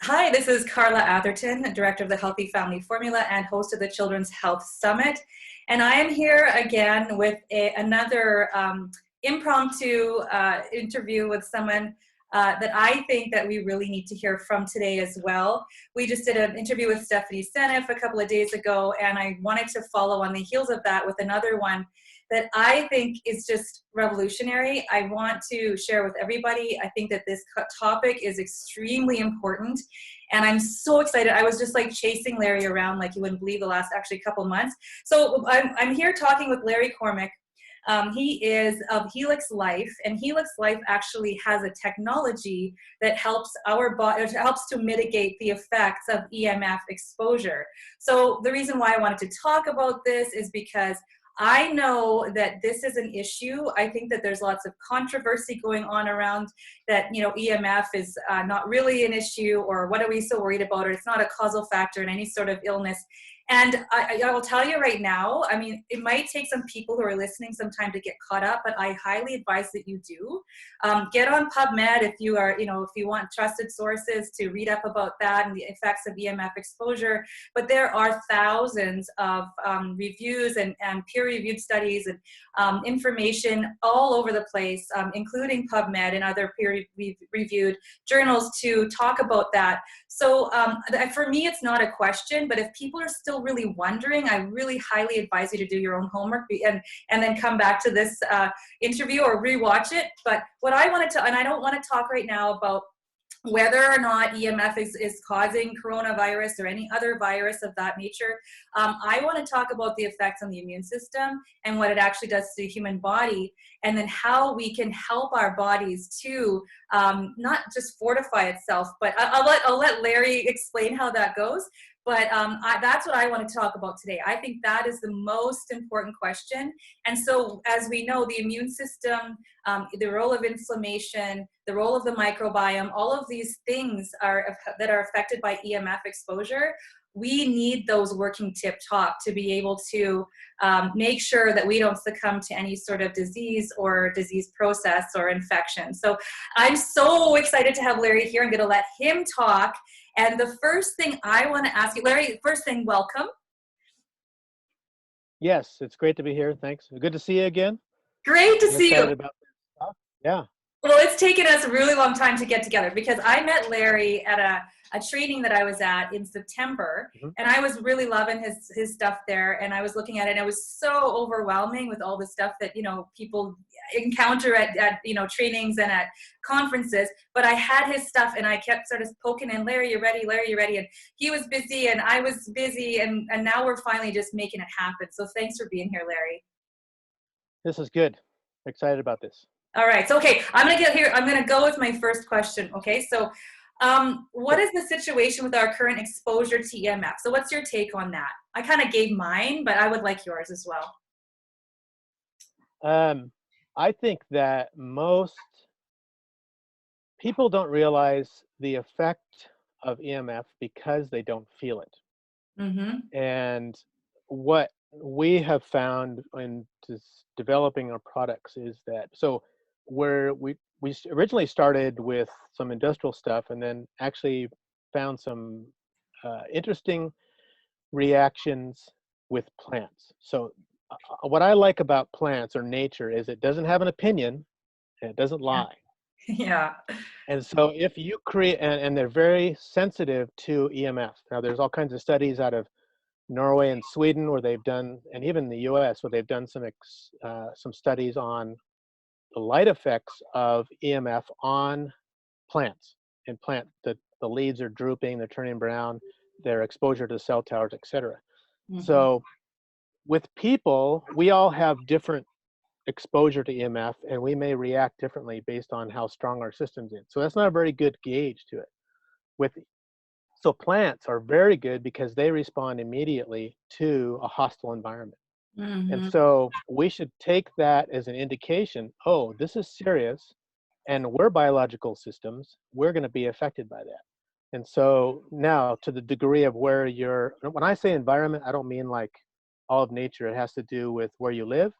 Hi, this is Carla Atherton, Director of the Healthy Family Formula and host of the Children's Health Summit. And I am here again with another impromptu interview with someone that I think that we really need to hear from today as well. We just did an interview with Stephanie Seneff a couple of days ago, and I wanted to follow on the heels of that with another one that I think is just revolutionary. I want to share with everybody. I think that this topic is extremely important, and I'm so excited. I was just like chasing Larry around like you wouldn't believe the last actually couple months. So I'm here talking with Larry Cormick. He is of HelixLife, and HelixLife actually has a technology that helps our body, helps to mitigate the effects of EMF exposure. So the reason why I wanted to talk about this is because I know that this is an issue. I think that there's lots of controversy going on around that, you know, EMF is not really an issue, or what are we so worried about, or it's not a causal factor in any sort of illness. And I will tell you right now, I mean, it might take some people who are listening some time to get caught up, but I highly advise that you do. Get on PubMed if you are, if you want trusted sources to read up about that and the effects of EMF exposure. But there are thousands of reviews and peer-reviewed studies and information all over the place, including PubMed and other peer-reviewed journals to talk about that. So for me, it's not a question, but if people are still really wondering, I really highly advise you to do your own homework and then come back to this interview or rewatch it. But what I wanted to, and I don't want to talk right now about whether or not EMF is causing coronavirus or any other virus of that nature. I want to talk about the effects on the immune system and what it actually does to the human body, and then how we can help our bodies to not just fortify itself, but I'll let Larry explain how that goes. But that's what I want to talk about today. I think that is the most important question. And so, as we know, the immune system, the role of inflammation, the role of the microbiome, all of these things that are affected by EMF exposure. We need those working tip-top to be able to make sure that we don't succumb to any sort of disease or disease process or infection. So I'm so excited to have Larry here. I'm going to let him talk. And the first thing I want to ask you, Larry, first thing, welcome. Yes, it's great to be here. Thanks. Good to see you again. Great to see you. About this stuff. Yeah. Well, it's taken us a really long time to get together because I met Larry at a training that I was at in September, and I was really loving his stuff there, and I was looking at it, and it was so overwhelming with all the stuff that, people encounter at trainings and at conferences. But I had his stuff, and I kept sort of poking in, Larry, you ready? Larry, you ready? And he was busy, and I was busy, and now we're finally just making it happen. So thanks for being here, Larry. This is good. Excited about this. All right. So, okay, I'm going to go with my first question. Okay. So, what is the situation with our current exposure to EMF? So what's your take on that? I kind of gave mine, but I would like yours as well. I think that most people don't realize the effect of EMF because they don't feel it. And what we have found in developing our products is that, so we originally started with some industrial stuff and then actually found some interesting reactions with plants. So what I like about plants or nature is it doesn't have an opinion and it doesn't lie. Yeah. And so if you create, and they're very sensitive to EMF. Now there's all kinds of studies out of Norway and Sweden where they've done, and even the US where they've done some studies on the light effects of EMF on plants. And the leaves are drooping, they're turning brown, their exposure to cell towers, etc. So with people, we all have different exposure to EMF, and we may react differently based on how strong our system's in. So that's not a very good gauge to it. So plants are very good because they respond immediately to a hostile environment. And so we should take that as an indication, oh, this is serious, and we're biological systems, we're going to be affected by that. And so now, to the degree of where when I say environment, I don't mean like all of nature. It has to do with where you live,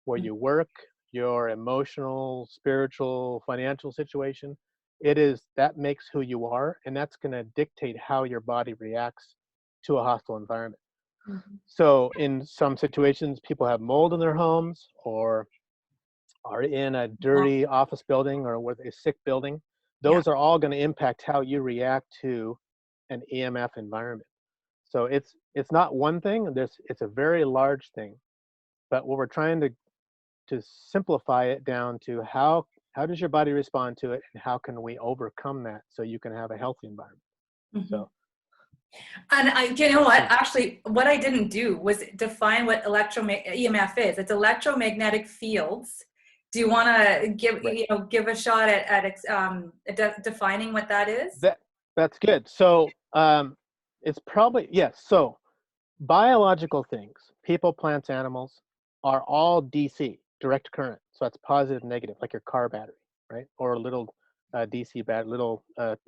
where you work, your emotional, spiritual, financial situation. that makes who you are, and that's going to dictate how your body reacts to a hostile environment. Mhm. So in some situations, people have mold in their homes or are in a Oh, dirty office building or with a sick building. yeah. Those are all going to impact how you react to an EMF environment. So it's not one thing. It's a very large thing. But what we're trying to simplify it down to how does your body respond to it, and how can we overcome that so you can have a healthy environment. Mhm. So And you know what? yeah, Actually, what I didn't do was define what EMF is. It's electromagnetic fields. Do you want to right. give a shot at defining what that is? That that's good. So it's probably yes. So biological things, people, plants, animals, are all DC, direct current. So that's positive, negative, like your car battery, right? Or a little DC battery, little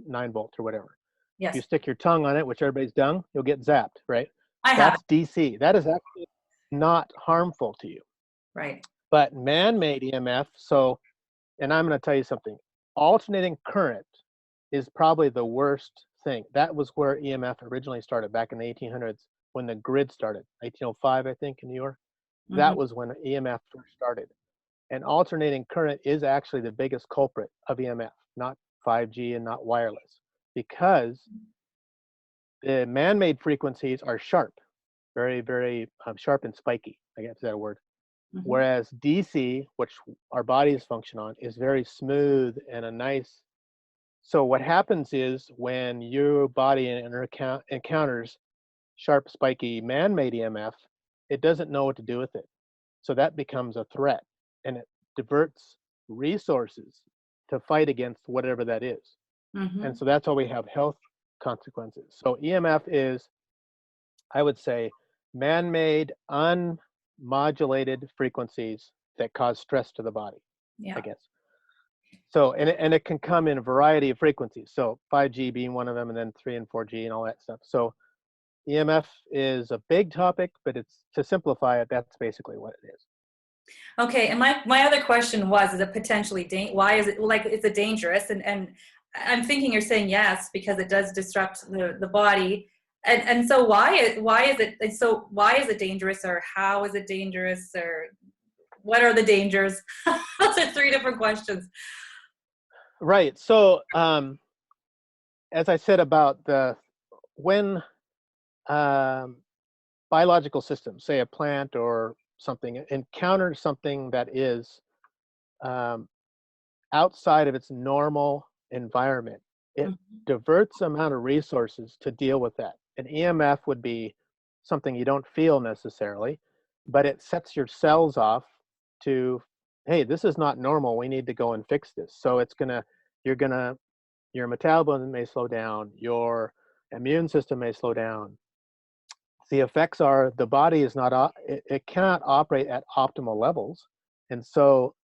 9 volt or whatever. If you Yes, stick your tongue on it, which everybody's done, you'll get zapped, right? I have. That's DC. That is actually not harmful to you. Right. But man-made EMF, so, and I'm going to tell you something, alternating current is probably the worst thing. That was where EMF originally started back in the 1800s when the grid started, 1905, I think, in New York. Hmm. That was when EMF first started. And alternating current is actually the biggest culprit of EMF, not 5G and not wireless, because the man-made frequencies are sharp, very, very sharp and spiky. I guess is that a word? Hmm. Whereas DC, which our bodies function on, is very smooth and a nice. So what happens is when your body encounters sharp, spiky, man-made EMF, it doesn't know what to do with it. So that becomes a threat, and it diverts resources to fight against whatever that is. And Hmm. so that's why we have health consequences. So EMF is, I would say, man-made, unmodulated frequencies that cause stress to the body, I Yeah. guess. So, and it can come in a variety of frequencies. So 5G being one of them, and then 3 and 4G and all that stuff. So EMF is a big topic, but it's, to simplify it, that's basically what it is. Okay. And my other question was, is it potentially why is it like, is it dangerous? And I'm thinking you're saying yes, because it does disrupt the body. And so why is it dangerous, or how is it dangerous, or what are the dangers? Those are three different questions. Right. So, as I said about when um, biological systems, say a plant or something, encounters something that is um, outside of its normal environment, it Mhm. diverts the amount of resources to deal with that. An EMF would be something you don't feel necessarily, but it sets your cells off to, hey, this is not normal. We need to go and fix this. So you're gonna, your metabolism may slow down, your immune system may slow down. The effects are the body is not, it cannot operate at optimal levels. And so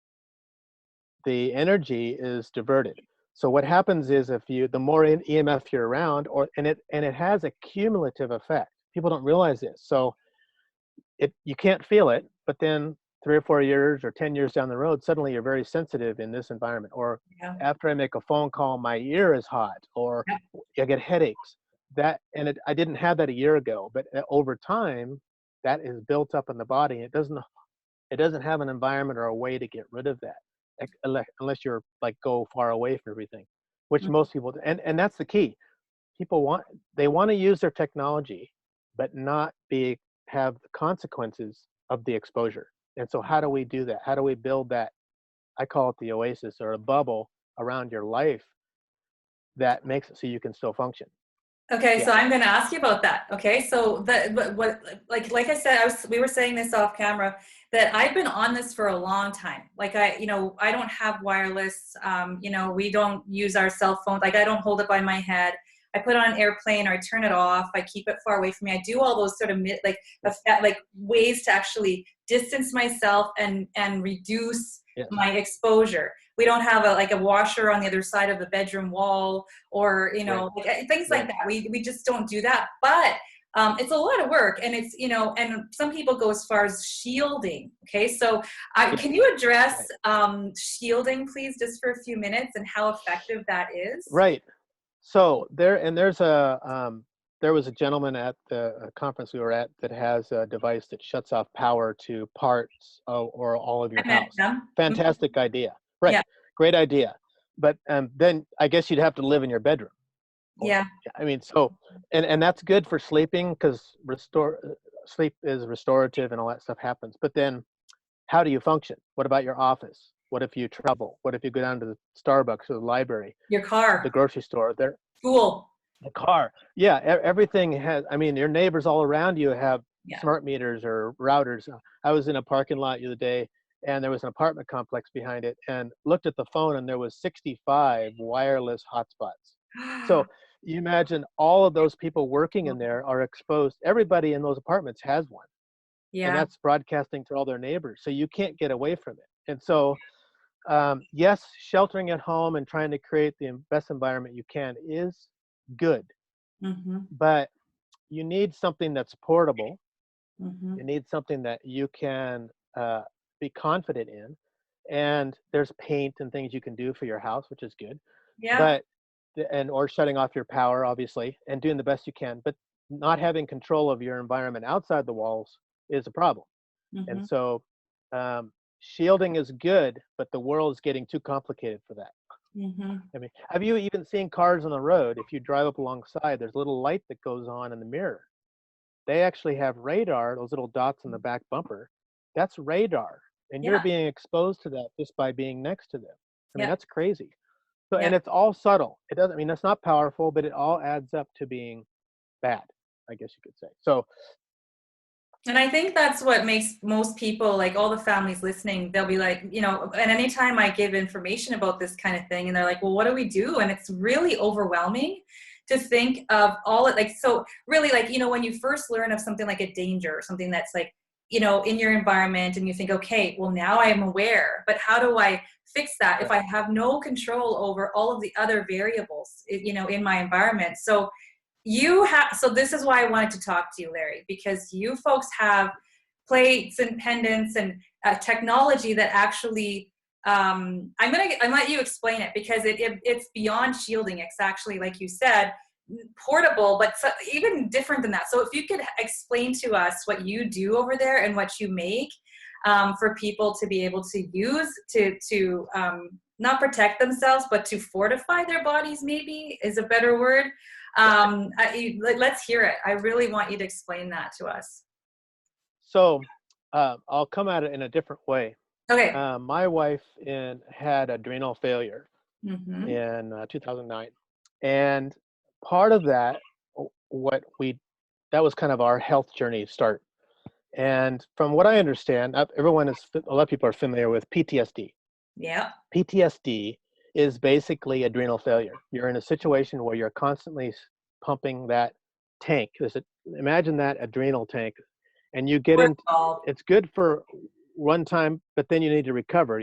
the energy is diverted. So what happens is if you, the more EMF you're around, and it has a cumulative effect. People don't realize this. So you can't feel it, but then 3 or 4 years or 10 years down the road, suddenly you're very sensitive in this environment. Or Yeah. after I make a phone call, my ear is hot, or Yeah. I get headaches. I didn't have that a year ago, but over time, that is built up in the body. It doesn't have an environment or a way to get rid of that, unless you're like go far away from everything, which Mhm. most people do. And that's the key. People want to use their technology, but not be have the consequences of the exposure. And so how do we do that? How do we build that? I call it the oasis or a bubble around your life that makes it so you can still function. Okay, Yeah. so I'm going to ask you about that. Okay, so what like I said, we were saying this off camera, that I've been on this for a long time. Like I don't have wireless. We don't use our cell phones. Like I don't hold it by my head. I put it on an airplane, or I turn it off. I keep it far away from me. I do all those sort of like ways to actually distance myself and reduce Yes. my exposure. We don't have a washer on the other side of the bedroom wall, or Right. things like Right. that. We just don't do that. But it's a lot of work, and it's, you know, and some people go as far as shielding. Okay, so Yeah. can you address Right. shielding, please, just for a few minutes, and how effective that is? Right. So there was a gentleman at the conference we were at that has a device that shuts off power to parts or all of your I met house. them. Mhm. Fantastic idea. Right. Yeah, Great idea. But then I guess you'd have to live in your bedroom. Or, yeah, yeah, I mean, so and that's good for sleeping because sleep is restorative and all that stuff happens. But then how do you function? What about your office? What if you travel? What if you go down to the Starbucks or the library, your the car, grocery store? school. The car. Yeah, everything has, I mean, your neighbors all around you have Yeah. smart meters or routers. I was in a parking lot the other day and there was an apartment complex behind it and looked at the phone and there was 65 wireless hotspots. So you imagine all of those people working in there are exposed. Everybody in those apartments has one, and Yeah. that's broadcasting to all their neighbors. So you can't get away from it. And so, yes, sheltering at home and trying to create the best environment you can is good, Mhm. but you need something that's portable. You Mhm. need something that you can be confident in. And there's paint and things you can do for your house, which is good. Yeah. But and or shutting off your power, obviously, and doing the best you can. But not having control of your environment outside the walls is a problem. And Mhm. so shielding is good, but the world is getting too complicated for that. Mhm. I mean, have you even seen cars on the road? If you drive up alongside, there's a little light that goes on in the mirror. They actually have radar, those little dots in the back bumper. That's radar. And you're Yeah. being exposed to that just by being next to them. I mean, Yeah. that's crazy. So, Yeah. and it's all subtle. It doesn't, I mean, that's not powerful, but it all adds up to being bad, I guess you could say. So, And I think that's what makes most people, like all the families listening, they'll be like, you know, and anytime I give information about this kind of thing, and they're like, well, what do we do? And it's really overwhelming to think of all it, like, so really, like, you know, when you first learn of something like a danger, something that's like, you know, in your environment, and you think, okay, well, now I am aware, but how do I fix that if right. I have no control over all of the other variables, you know, in my environment? So you have, so this is why I wanted to talk to you, Larry, because you folks have plates and pendants and technology that actually I'm let you explain it, because it's beyond shielding. It's actually, like you said, portable, but so, even different than that. So if you could explain to us what you do over there and what you make for people to be able to use to not protect themselves, but to fortify their bodies, maybe is a better word. Let's hear it. I really want you to explain that to us. So I'll come at it in a different way. Okay. My wife had adrenal failure Mm-hmm. in 2009. And part of that, what we, that was kind of our health journey start. And from what I understand, everyone is, a lot of people are familiar with PTSD. Yeah. PTSD is basically adrenal failure. You're in a situation where you're constantly pumping that tank. Imagine that adrenal tank, and you get in. Cortisol. It's good for one time, but then you need to recover.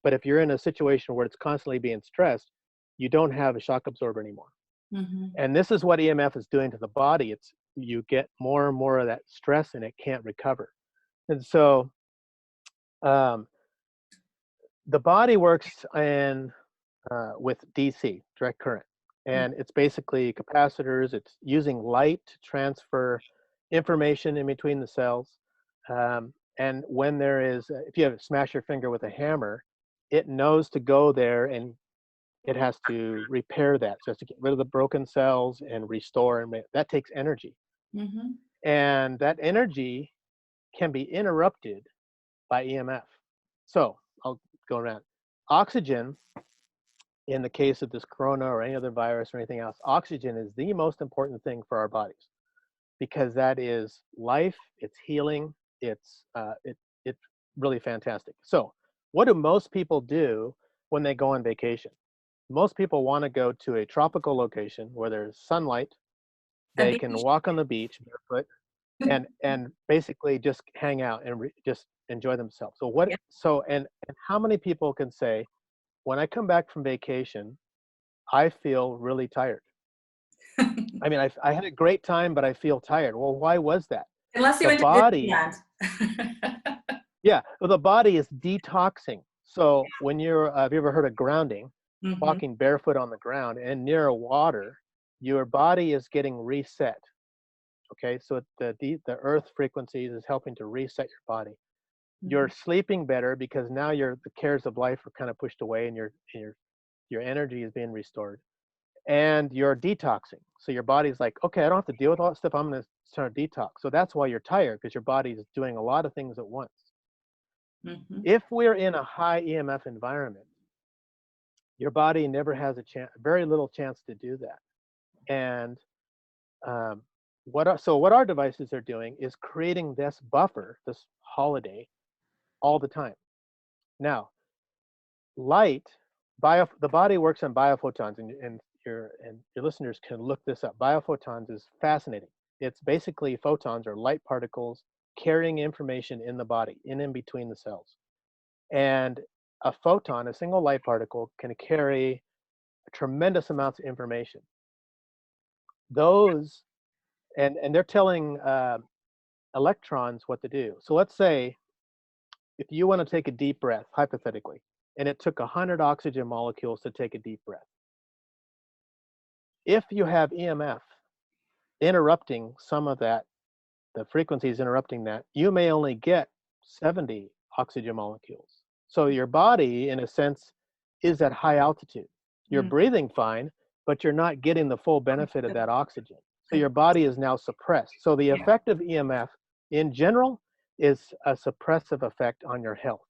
But if you're in a situation where it's constantly being stressed, you don't have a shock absorber anymore. Mm-hmm. And this is what EMF is doing to the body. It's you get more and more of that stress, and it can't recover. And so um, the body works with DC, direct current. And it's basically capacitors. It's using light to transfer information in between the cells. And when there is, if you have smash your finger with a hammer, it knows to go there and it has to repair that. So it has to get rid of the broken cells and restore. And that takes energy. Mm-hmm. And that energy can be interrupted by EMF. So I'll go around. Oxygen, in the case of this corona or any other virus or anything else, oxygen is the most important thing for our bodies because that is life, it's healing, it's really fantastic. So, what do most people do when they go on vacation? Most people want to go to a tropical location where there's sunlight, A they can beach. walk on the beach barefoot, and basically just hang out and just enjoy themselves. So what? Yeah. So and how many people can say, when I come back from vacation, I feel really tired. I mean, I had a great time, but I feel tired. Well, why was that? Unless you The went to body, Disneyland. yeah, well, the body is detoxing. So when have you ever heard of grounding? Hmm. Walking barefoot on the ground and near water, your body is getting reset. Okay, so the earth frequencies is helping to reset your body. You're sleeping better because now the cares of life are kind of pushed away, and your energy is being restored, and you're detoxing. So your body's like, okay, I don't have to deal with all that stuff. I'm going to start a detox. So that's why you're tired, because your body is doing a lot of things at once. Hmm. If we're in a high EMF environment, your body never has a chance, very little chance to do that. And um, what our devices are doing is creating this buffer, this holiday, all the time. Now, light, the body works on biophotons, and your listeners can look this up. Biophotons is fascinating. It's basically photons or light particles carrying information in the body, in between the cells. And a photon, a single light particle, can carry tremendous amounts of information. Those and they're telling electrons what to do. So let's say if you want to take a deep breath, hypothetically, and it took 100 oxygen molecules to take a deep breath. If you have EMF interrupting some of that, the frequencies interrupting that, you may only get 70 oxygen molecules. So your body, in a sense, is at high altitude. You're breathing fine, but you're not getting the full benefit of that oxygen. So your body is now suppressed. So the effect of EMF in general is a suppressive effect on your health.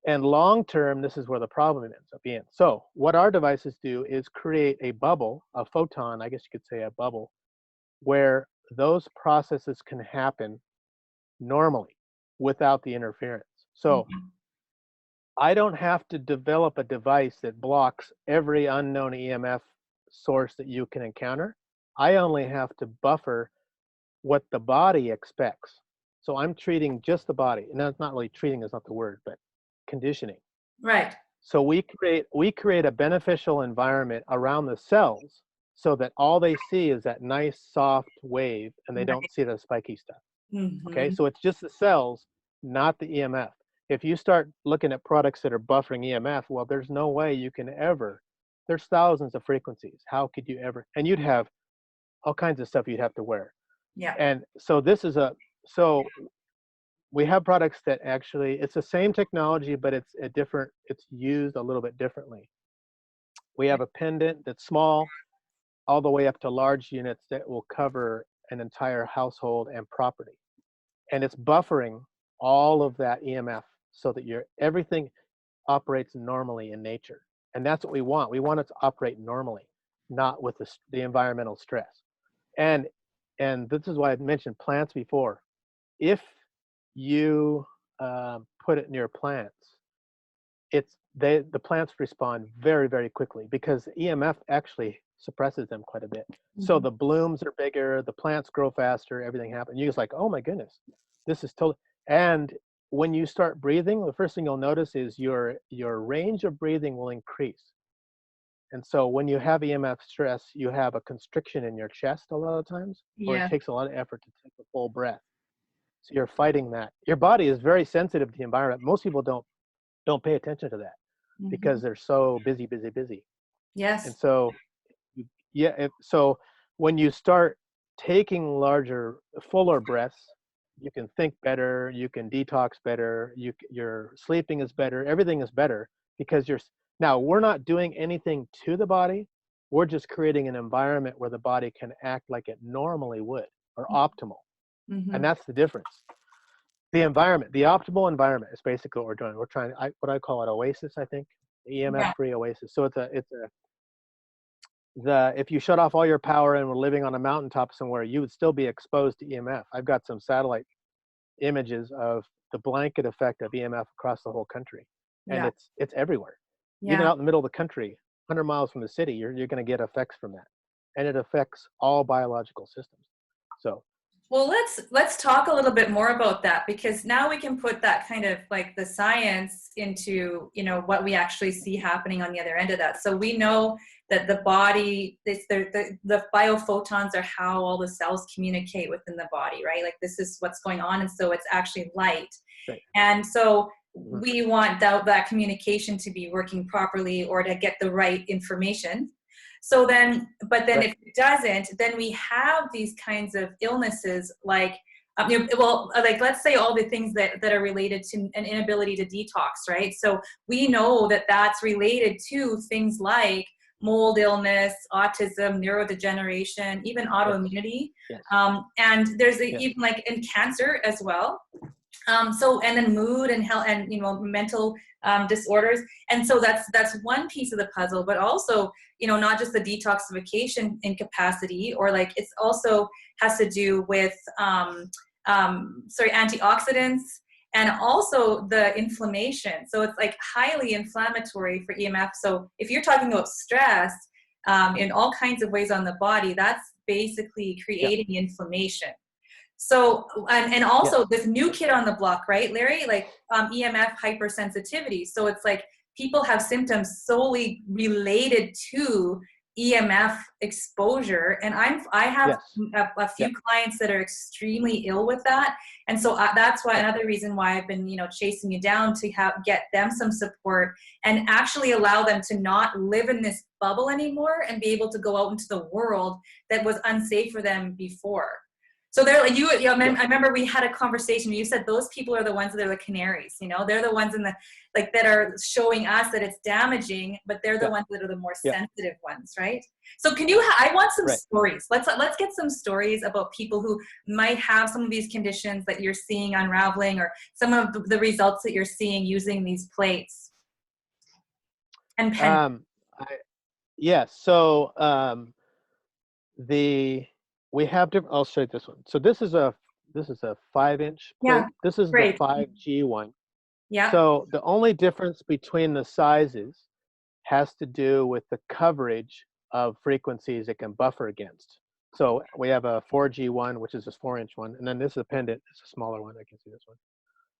And long term, this is where the problem ends up being. So what our devices do is create a bubble, a photon, I guess you could say a bubble, where those processes can happen normally without the interference. So I don't have to develop a device that blocks every unknown EMF source that you can encounter. I only have to buffer what the body expects. So I'm treating just the body. And that's not really treating is not the word, but conditioning. Right. So we create a beneficial environment around the cells so that all they see is that nice soft wave, and they don't see the spiky stuff. Okay, so it's just the cells, not the EMF. If you start looking at products that are buffering EMF, well, there's no way you can ever. There's thousands of frequencies. How could you ever? And you'd have all kinds of stuff you'd have to wear. Yeah. And so so we have products that actually, it's the same technology, but it's used a little bit differently. We have a pendant that's small, all the way up to large units that will cover an entire household and property. And it's buffering all of that EMF so that everything operates normally in nature. And that's what we want. We want it to operate normally, not with the environmental stress. And this is why I mentioned plants before. If you put it near plants, the plants respond very, very quickly because EMF actually suppresses them quite a bit. So the blooms are bigger, the plants grow faster, everything happens. You're just like, oh my goodness, this is totally. And when you start breathing, the first thing you'll notice is your range of breathing will increase. And so when you have EMF stress, you have a constriction in your chest a lot of times, or it takes a lot of effort to take a full breath. So you're fighting that. Your body is very sensitive to the environment. Most people don't pay attention to that because they're so busy. Yes. And so, so when you start taking larger, fuller breaths, you can think better, you can detox better, your sleeping is better, everything is better because now we're not doing anything to the body. We're just creating an environment where the body can act like it normally would, or optimal. And that's the difference. The environment, the optimal environment is basically what we're doing. We're trying, what I call it, oasis, I think, EMF-free oasis. So if you shut off all your power and were living on a mountaintop somewhere, you would still be exposed to EMF. I've got some satellite images of the blanket effect of EMF across the whole country, and it's everywhere. Even out in the middle of the country, 100 miles from the city, you're going to get effects from that, and it affects all biological systems. So. Well, let's talk a little bit more about that, because now we can put that kind of like the science into, what we actually see happening on the other end of that. So we know that the body, the biophotons are how all the cells communicate within the body, right? Like this is what's going on. And so it's actually light. Right. And so Mhm. we want that communication to be working properly or to get the right information. So then, but then Right. if it doesn't, then we have these kinds of illnesses like, like let's say all the things that are related to an inability to detox, right? So we know that that's related to things like mold illness, autism, neurodegeneration, even autoimmunity. Yes. And there's Yes. even like in cancer as well. So, and then mood and health and, mental disorders. And so that's one piece of the puzzle, but also, not just the detoxification incapacity, or like it's also has to do with, antioxidants and also the inflammation. So it's like highly inflammatory for EMF. So if you're talking about stress in all kinds of ways on the body, that's basically creating inflammation. So, and also this new kid on the block, right, Larry, like EMF hypersensitivity. So it's like people have symptoms solely related to EMF exposure. And I have a few clients that are extremely ill with that. And so that's why another reason why I've been, chasing you down to get them some support and actually allow them to not live in this bubble anymore and be able to go out into the world that was unsafe for them before. So they're like I remember we had a conversation. You said those people are the ones that are the canaries. They're the ones that are showing us that it's damaging, but they're the ones that are the more sensitive ones, right? So can you? I want some stories. Let's get some stories about people who might have some of these conditions that you're seeing unraveling, or some of the results that you're seeing using these plates and pendants. So we have different. I'll show you this one. So this is a 5-inch plate. Yeah, This is great. the 5G one. Yeah. So the only difference between the sizes has to do with the coverage of frequencies it can buffer against. So we have a 4G one, which is a 4-inch one, and then this is a pendant. It's a smaller one. I can see this one.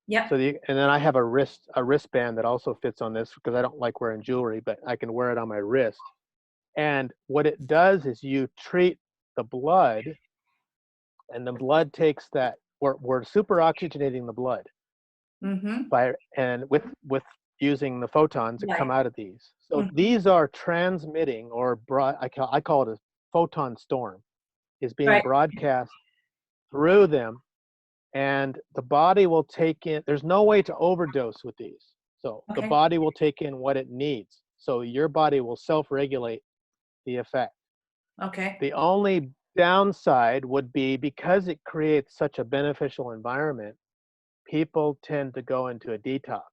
Yeah. So and then I have a wristband that also fits on this because I don't like wearing jewelry, but I can wear it on my wrist. And what it does is you treat the blood, and the blood takes that. We're super oxygenating the blood with using the photons that come out of these. So these are transmitting, or I call it a photon storm, is being broadcast through them, and the body will take in. There's no way to overdose with these. So the body will take in what it needs. So your body will self-regulate the effect. Okay. The only downside would be because it creates such a beneficial environment, people tend to go into a detox.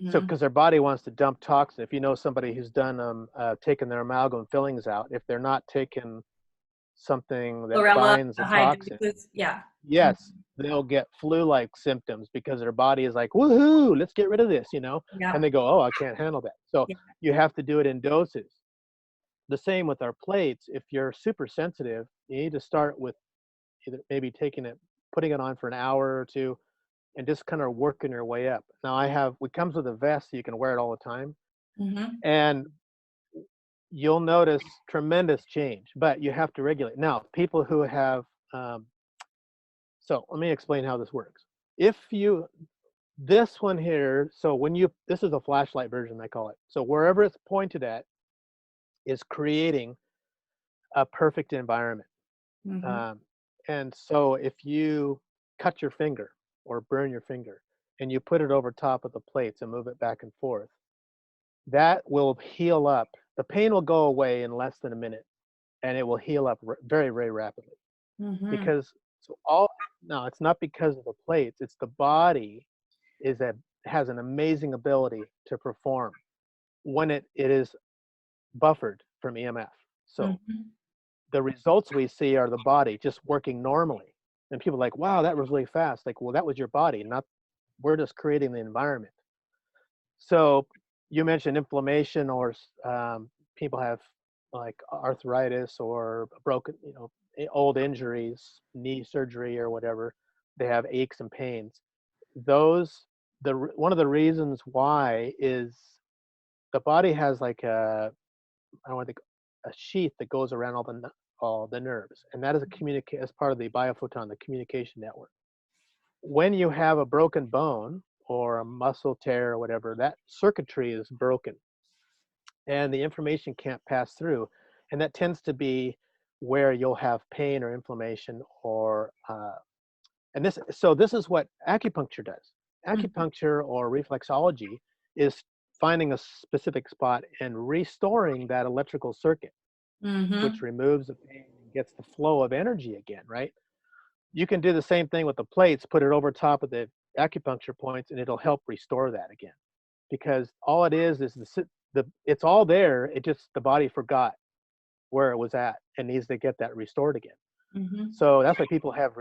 So because their body wants to dump toxin. If you know somebody who's done taken their amalgam fillings out, if they're not taking something that binds the toxin, yes, they'll get flu-like symptoms because their body is like, woohoo, let's get rid of this, and they go, oh, I can't handle that. So you have to do it in doses. The same with our plates. If you're super sensitive, you need to start with either maybe putting it on for an hour or two, and just kind of working your way up. Now it comes with a vest so you can wear it all the time. And you'll notice tremendous change, but you have to regulate. Now, people who have, so let me explain how this works. This one here, so this is a flashlight version, I call it. So wherever it's pointed at is creating a perfect environment. And so if you cut your finger or burn your finger and you put it over top of the plates and move it back and forth, that will heal up. The pain will go away in less than a minute, and it will heal up very, very rapidly. Because no, it's not because of the plates. It's the body has an amazing ability to perform when it is buffered from EMF. So the results we see are the body just working normally. And people are like, wow, that was really fast. Like, well, that was your body, we're just creating the environment. So you mentioned inflammation, or people have like arthritis or broken, old injuries, knee surgery or whatever. They have aches and pains. One of the reasons why is the body has like I want to think, a sheath that goes around all the nerves, and that is a communicate as part of the biophoton, the communication network. When you have a broken bone or a muscle tear or whatever, that circuitry is broken, and the information can't pass through, and that tends to be where you'll have pain or inflammation or and this is what acupuncture does. Mhm. Acupuncture or reflexology is finding a specific spot and restoring that electrical circuit, which Mhm. removes the pain and gets the flow of energy again, right? You can do the same thing with the plates, put it over top of the acupuncture points, and it'll help restore that again. Because all it is it's all there. It just the body forgot where it was at and needs to get that restored again. Mhm. So that's why people have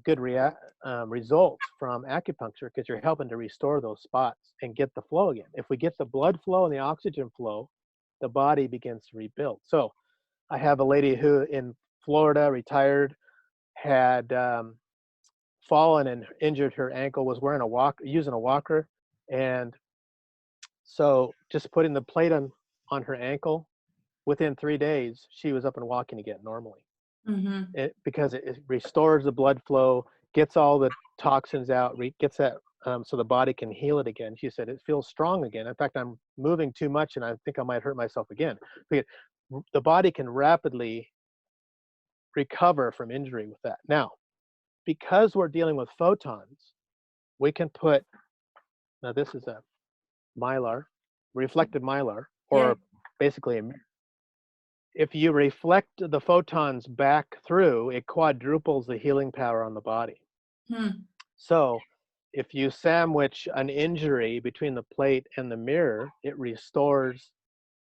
good results from acupuncture, because you're helping to restore those spots and get the flow again. If we get the blood flow and the oxygen flow, the body begins to rebuild. So I have a lady who in Florida, retired, had fallen and injured her ankle, was wearing using a walker, and so just putting the plate on her ankle, within 3 days she was up and walking again normally. Mhm. Because it restores the blood flow, gets all the toxins out, gets that so the body can heal it again. She said it feels strong again. In fact, I'm moving too much and I think I might hurt myself again. Because the body can rapidly recover from injury with that. Now, because we're dealing with photons, we can put, now this is a mylar, reflected mylar, Yeah. or basically a mirror. If you reflect the photons back through, it quadruples the healing power on the body. Hmm. So if you sandwich an injury between the plate and the mirror, it restores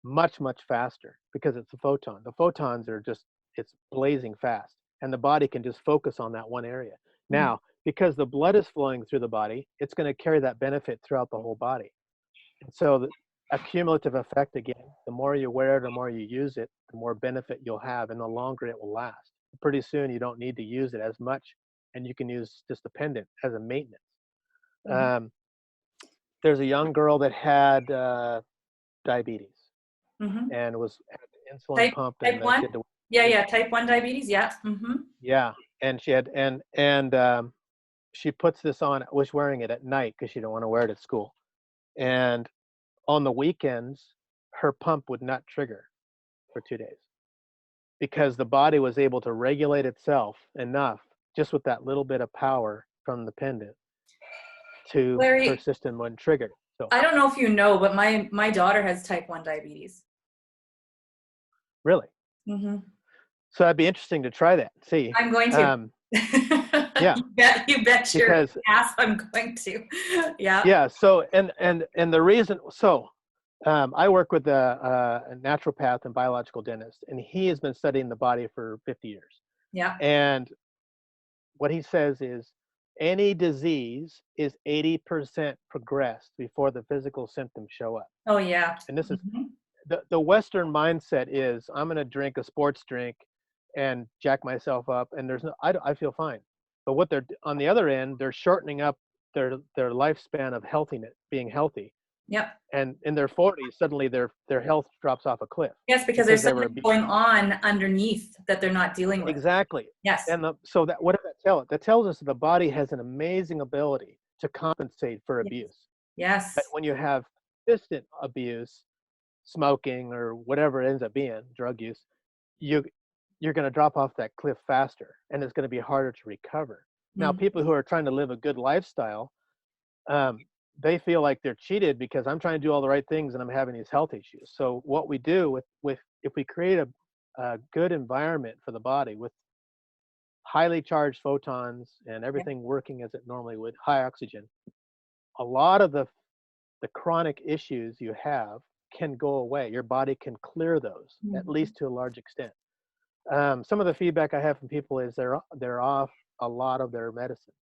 much, much faster because it's a photon. The photons are just, it's blazing fast, and the body can just focus on that one area. Mhm. Now, because the blood is flowing through the body, it's going to carry that benefit throughout the whole body. And so a cumulative effect again, the more you wear it, the more you use it, the more benefit you'll have and the longer it will last. Pretty soon you don't need to use it as much, and you can use just a pendant as a maintenance. Mhm. Um, there's a young girl that had diabetes Mhm. and was at the insulin Type pump, type and she one. had to Yeah, wait. yeah. Type one diabetes. Yeah. Mhm. Yeah, and she had she puts this on, was wearing it at night because she didn't want to wear it at school. And on the weekends, her pump would not trigger for 2 days because the body was able to regulate itself enough just with that little bit of power from the pendant to her Larry, system when triggered. So I don't know if you know, but my daughter has type one diabetes. really, Mhm. so that'd be interesting to try that. See, I'm going to. um, yeah, You bet your because ass I'm going to. Yeah. yeah. So and the reason so. I work with a naturopath and biological dentist, and he has been studying the body for 50 years. Yeah. And what he says is any disease is 80% progressed before the physical symptoms show up. Oh yeah. And this is Mhm. the Western mindset is I'm going to drink a sports drink and jack myself up, and I feel fine. But what they're on the other end, they're shortening up their lifespan of healthiness, being healthy, Yep. and in their 40s, suddenly their health drops off a cliff Yes, because because there's they were something going on underneath that they're not dealing with. exactly. Yes. And so that what does that tell us? That tells us that the body has an amazing ability to compensate for Yes. abuse. But Yes. when you have consistent abuse, smoking or whatever it ends up being, drug use, you you're going to drop off that cliff faster, and it's going to be harder to recover. Now, Mhm. people who are trying to live a good lifestyle, um, they feel like they're cheated because I'm trying to do all the right things and I'm having these health issues. So what we do with if we create a good environment for the body with highly charged photons and Yep. everything working as it normally would, high oxygen, a lot of the chronic issues you have can go away. Your body can clear those, at Mhm. least to a large extent. Some of the feedback I have from people is they're off a lot of their medicines.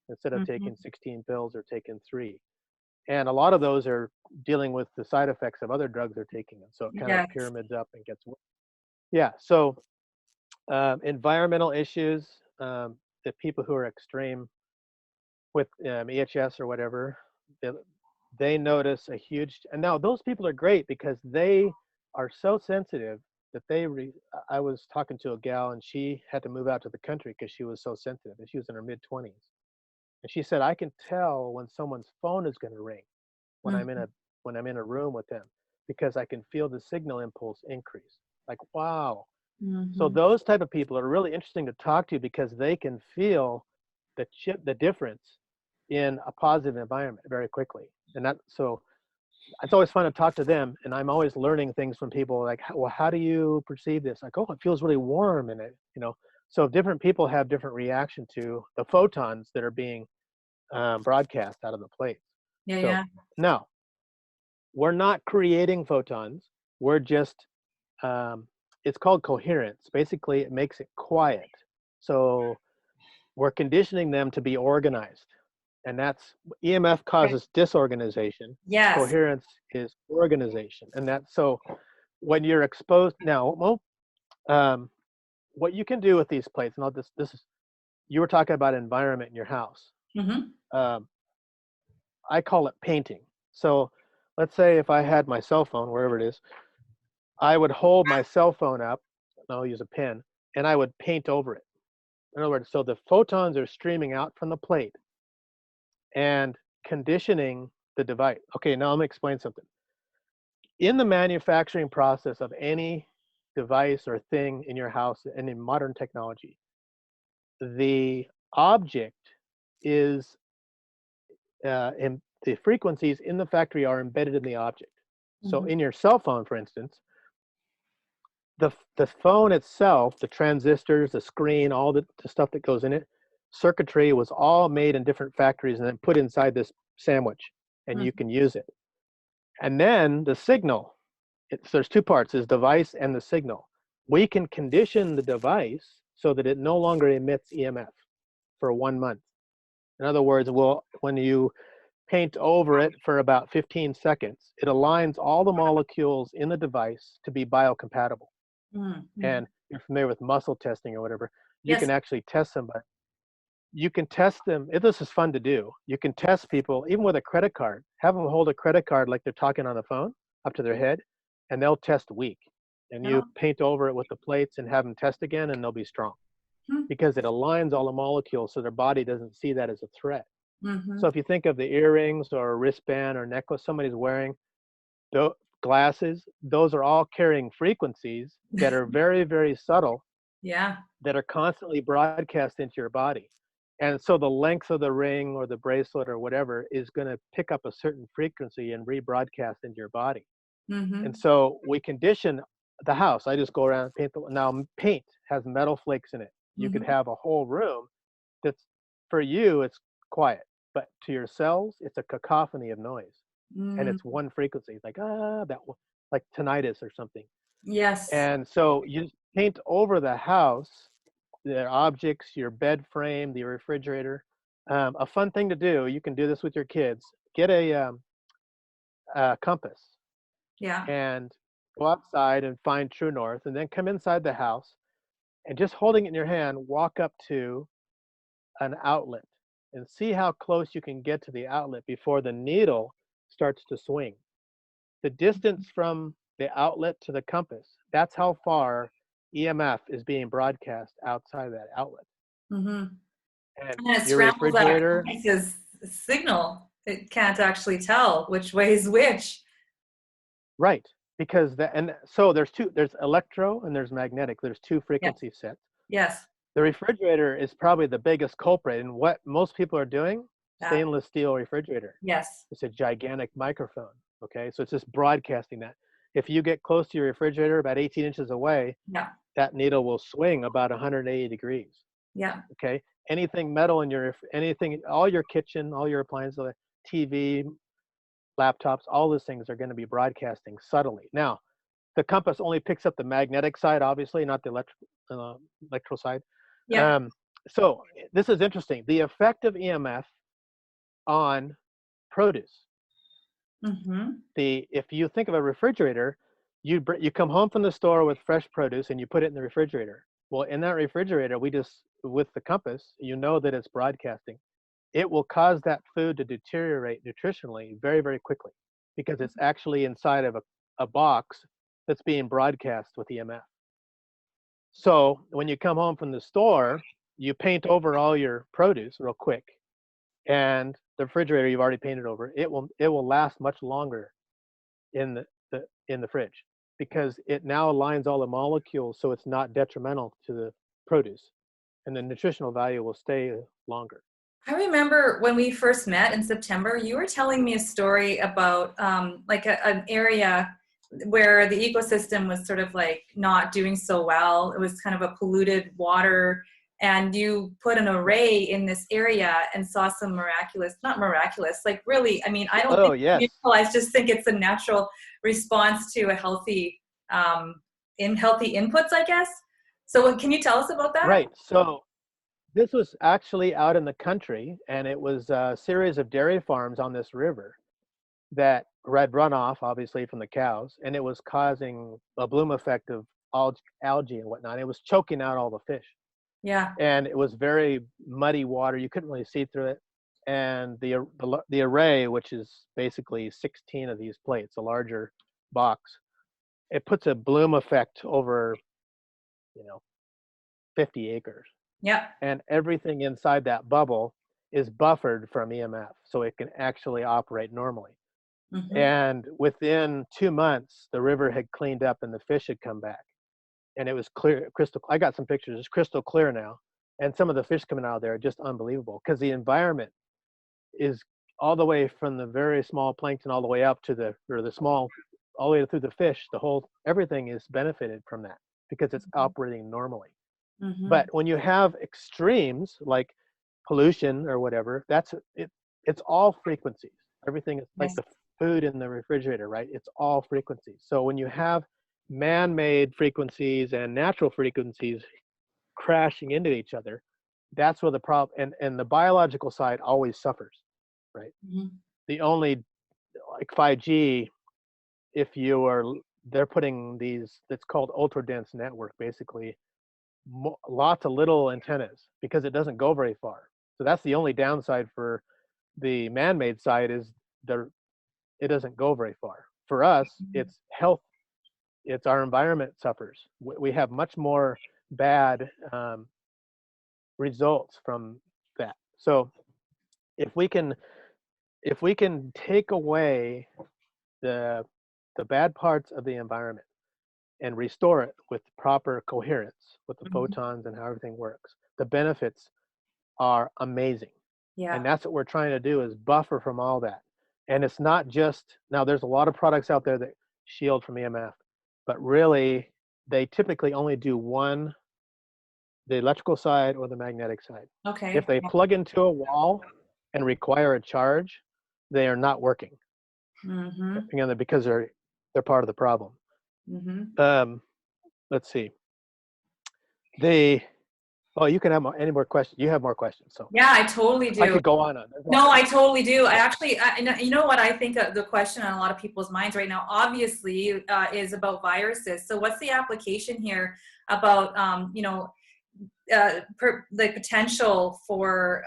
Instead of Mhm. taking 16 pills, they're taking 3. And a lot of those are dealing with the side effects of other drugs they're taking. And so it kind of Yes. pyramids up and gets worse. Yeah. So environmental issues, the people who are extreme with EHS or whatever, they, they notice a huge, and now those people are great because they are so sensitive that I was talking to a gal and she had to move out to the country because she was so sensitive, and she was in her mid-20s. And she said, I can tell when someone's phone is going to ring when I'm in Mm-hmm. a room with them, because I can feel the signal impulse increase. Like, wow. So Mm-hmm. those type of people are really interesting to talk to because they can feel the difference in a positive environment very quickly. And that, so it's always fun to talk to them, and I'm always learning things from people like, well, how do you perceive this? Like, oh, it feels really warm in it, you know. So different people have different reaction to the photons that are being broadcast out of the plates. Yeah, So yeah. now we're not creating photons. We're just it's called coherence. Basically, it makes it quiet. So we're conditioning them to be organized. And that's EMF causes disorganization. Yes. Coherence is organization. And that's so when you're exposed now, well, what you can do with these plates, and this is, you were talking about environment in your house. Mm-hmm. Um, I call it painting. So let's say if I had my cell phone, wherever it is, I would hold my cell phone up, and I'll use a pen, and I would paint over it. In other words, so the photons are streaming out from the plate and conditioning the device. Okay, now let me explain something. In the manufacturing process of any device or thing in your house and in modern technology, the object is, in the frequencies in the factory are embedded in the object. So Mm-hmm. in your cell phone, for instance, the phone itself, the transistors, the screen, all the stuff that goes in it, circuitry was all made in different factories and then put inside this sandwich, and you Mm-hmm. can use it. And then the signal, there's two parts, is device and the signal. We can condition the device so that it no longer emits EMF for 1 month. In other words, when you paint over it for about 15 seconds, it aligns all the molecules in the device to be biocompatible. Mm-hmm. And you're familiar with muscle testing or whatever, you Yes. can actually test somebody. You can test them. This is fun to do. You can test people even with a credit card. Have them hold a credit card like they're talking on the phone up to their head, and they'll test weak. And you No. paint over it with the plates and have them test again, and they'll be strong because it aligns all the molecules so their body doesn't see that as a threat. Mm-hmm. So if you think of the earrings or a wristband or necklace somebody's wearing, glasses, those are all carrying frequencies that are very, very subtle, Yeah. that are constantly broadcast into your body. And so the length of the ring or the bracelet or whatever is going to pick up a certain frequency and rebroadcast into your body. And Mm-hmm. so we condition the house. I just go around and paint. Now, paint has metal flakes in it. You could Mm-hmm. have a whole room that's, for you, it's quiet, but to your cells, it's a cacophony of noise. And Mm. it's one frequency, like, like tinnitus or something. Yes. And so you paint over the house, the objects, your bed frame, the refrigerator. A fun thing to do, you can do this with your kids. Get a compass Yeah. and go outside and find true north, and then come inside the house and just holding it in your hand, walk up to an outlet and see how close you can get to the outlet before the needle starts to swing. The distance from the outlet to the compass, that's how far EMF is being broadcast outside of that outlet. Mm-hmm. And And it your scrambles that refrigerator, compass's signal. It can't actually tell which way is which. right? Because and so there's electro and there's magnetic. There's two Yes. frequency sets. Yes. The refrigerator is probably the biggest culprit. And what most people are doing, That. stainless steel refrigerator. Yes. It's a gigantic microphone. Okay, so it's just broadcasting that. If you get close to your refrigerator, about 18 inches away, Yeah. that needle will swing about 180 degrees. Yeah. Okay, anything metal in anything, all your kitchen, all your appliances, TV, laptops, all those things are going to be broadcasting subtly. Now, the compass only picks up the magnetic side, obviously, not the electrical side. Yeah. Um, so this is interesting. The effect of EMF on produce. Mm-hmm. If you think of a refrigerator, you come home from the store with fresh produce and you put it in the refrigerator. Well, in that refrigerator, with the compass, you know that it's broadcasting. It will cause that food to deteriorate nutritionally very, very quickly because it's actually inside of a box that's being broadcast with EMF. So when you come home from the store, you paint over all your produce real quick, and the refrigerator you've already painted over, it will last much longer in the fridge, because it now aligns all the molecules so it's not detrimental to the produce, and the nutritional value will stay longer. I remember when we first met in September, you were telling me a story about like an area where the ecosystem was sort of like not doing so well. It was kind of a polluted water, and you put an array in this area and saw some miraculous, not miraculous, like really, I mean, I don't Oh, think yes. I just think it's a natural response to a healthy, healthy inputs, I guess. So can you tell us about that? Right. So this was actually out in the country, and it was a series of dairy farms on this river that had runoff, obviously, from the cows, and it was causing a bloom effect of algae and whatnot. It was choking out all the fish, Yeah. and it was very muddy water. You couldn't really see through it. And the array, which is basically 16 of these plates, a larger box, it puts a bloom effect over, 50 acres. Yeah. And everything inside that bubble is buffered from EMF, so it can actually operate normally. Mm-hmm. And within 2 months, the river had cleaned up and the fish had come back. And it was clear, crystal. I got some pictures. It's crystal clear now. And some of the fish coming out of there are just unbelievable, because the environment is all the way from the very small plankton all the way up to the small, all the way through the fish. Everything is benefited from that because it's operating normally. Mm-hmm. But when you have extremes like pollution or whatever, it's all frequencies. Everything is like Yes. the food in the refrigerator, right? It's all frequencies. So when you have man-made frequencies and natural frequencies crashing into each other, that's where the problem, and the biological side always suffers, right? Mm-hmm. The only, like 5G, they're putting these, it's called ultra dense network, basically lots of little antennas, because it doesn't go very far. So that's the only downside for the man-made side, is it doesn't go very far. For us, it's health. It's our environment suffers. We have much more bad results from that. So if we can take away the bad parts of the environment and restore it with proper coherence with the photons and how everything works, the benefits are amazing. Yeah. And that's what we're trying to do, is buffer from all that. And it's not just, now there's a lot of products out there that shield from EMF, but really they typically only do one, the electrical side or the magnetic side. Okay. If they plug into a wall and require a charge, they are not working. Mm-hmm. Again, because they're part of the problem. Mm-hmm. Let's see. You can have any more questions. You have more questions, so Yeah, I totally do. I could go on. No, I totally do. You know what I think the question on a lot of people's minds right now, obviously, is about viruses. So what's the application here about, the potential for,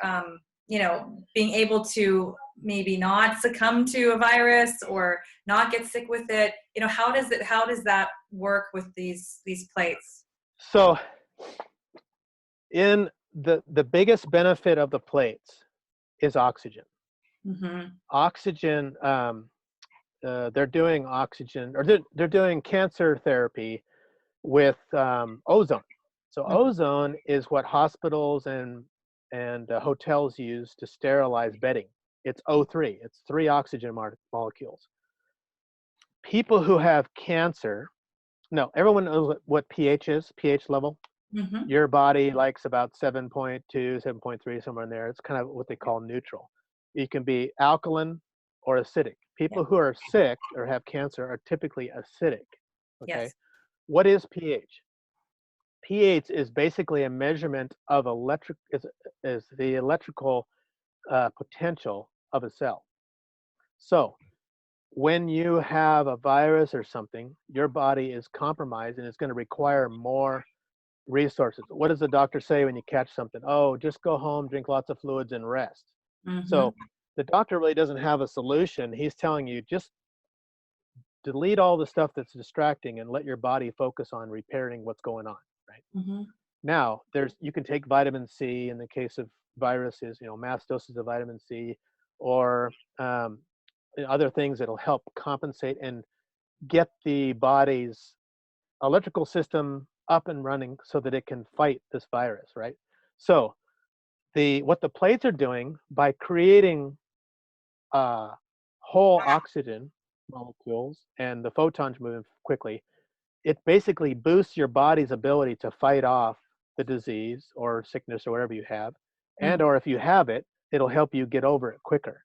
being able to maybe not succumb to a virus or not get sick with it? How does that work with these plates? So in the biggest benefit of the plates is oxygen. Mm-hmm. Oxygen, they're doing oxygen, or they're doing cancer therapy with ozone. So ozone is what hospitals and hotels use to sterilize bedding. It's O3. It's 3 oxygen molecules. People who have cancer, no, everyone knows what pH is, pH level. Mm-hmm. Your body likes about 7.2, 7.3, somewhere in there. It's kind of what they call neutral. You can be alkaline or acidic. People who are sick or have cancer are typically acidic. Okay. Yes. What is pH? pH is basically a measurement of is the electrical potential of a cell. So when you have a virus or something, your body is compromised and it's going to require more resources. What does the doctor say when you catch something? Oh, just go home, drink lots of fluids, and rest. Mm-hmm. So the doctor really doesn't have a solution. He's telling you, just delete all the stuff that's distracting and let your body focus on repairing what's going on, right? Mm-hmm. Now, you can take vitamin C in the case of viruses, mass doses of vitamin C, or other things that'll help compensate and get the body's electrical system up and running so that it can fight this virus, right? So what the plates are doing by creating whole oxygen molecules and the photons moving quickly, it basically boosts your body's ability to fight off the disease or sickness or whatever you have, and or if you have it, it'll help you get over it quicker.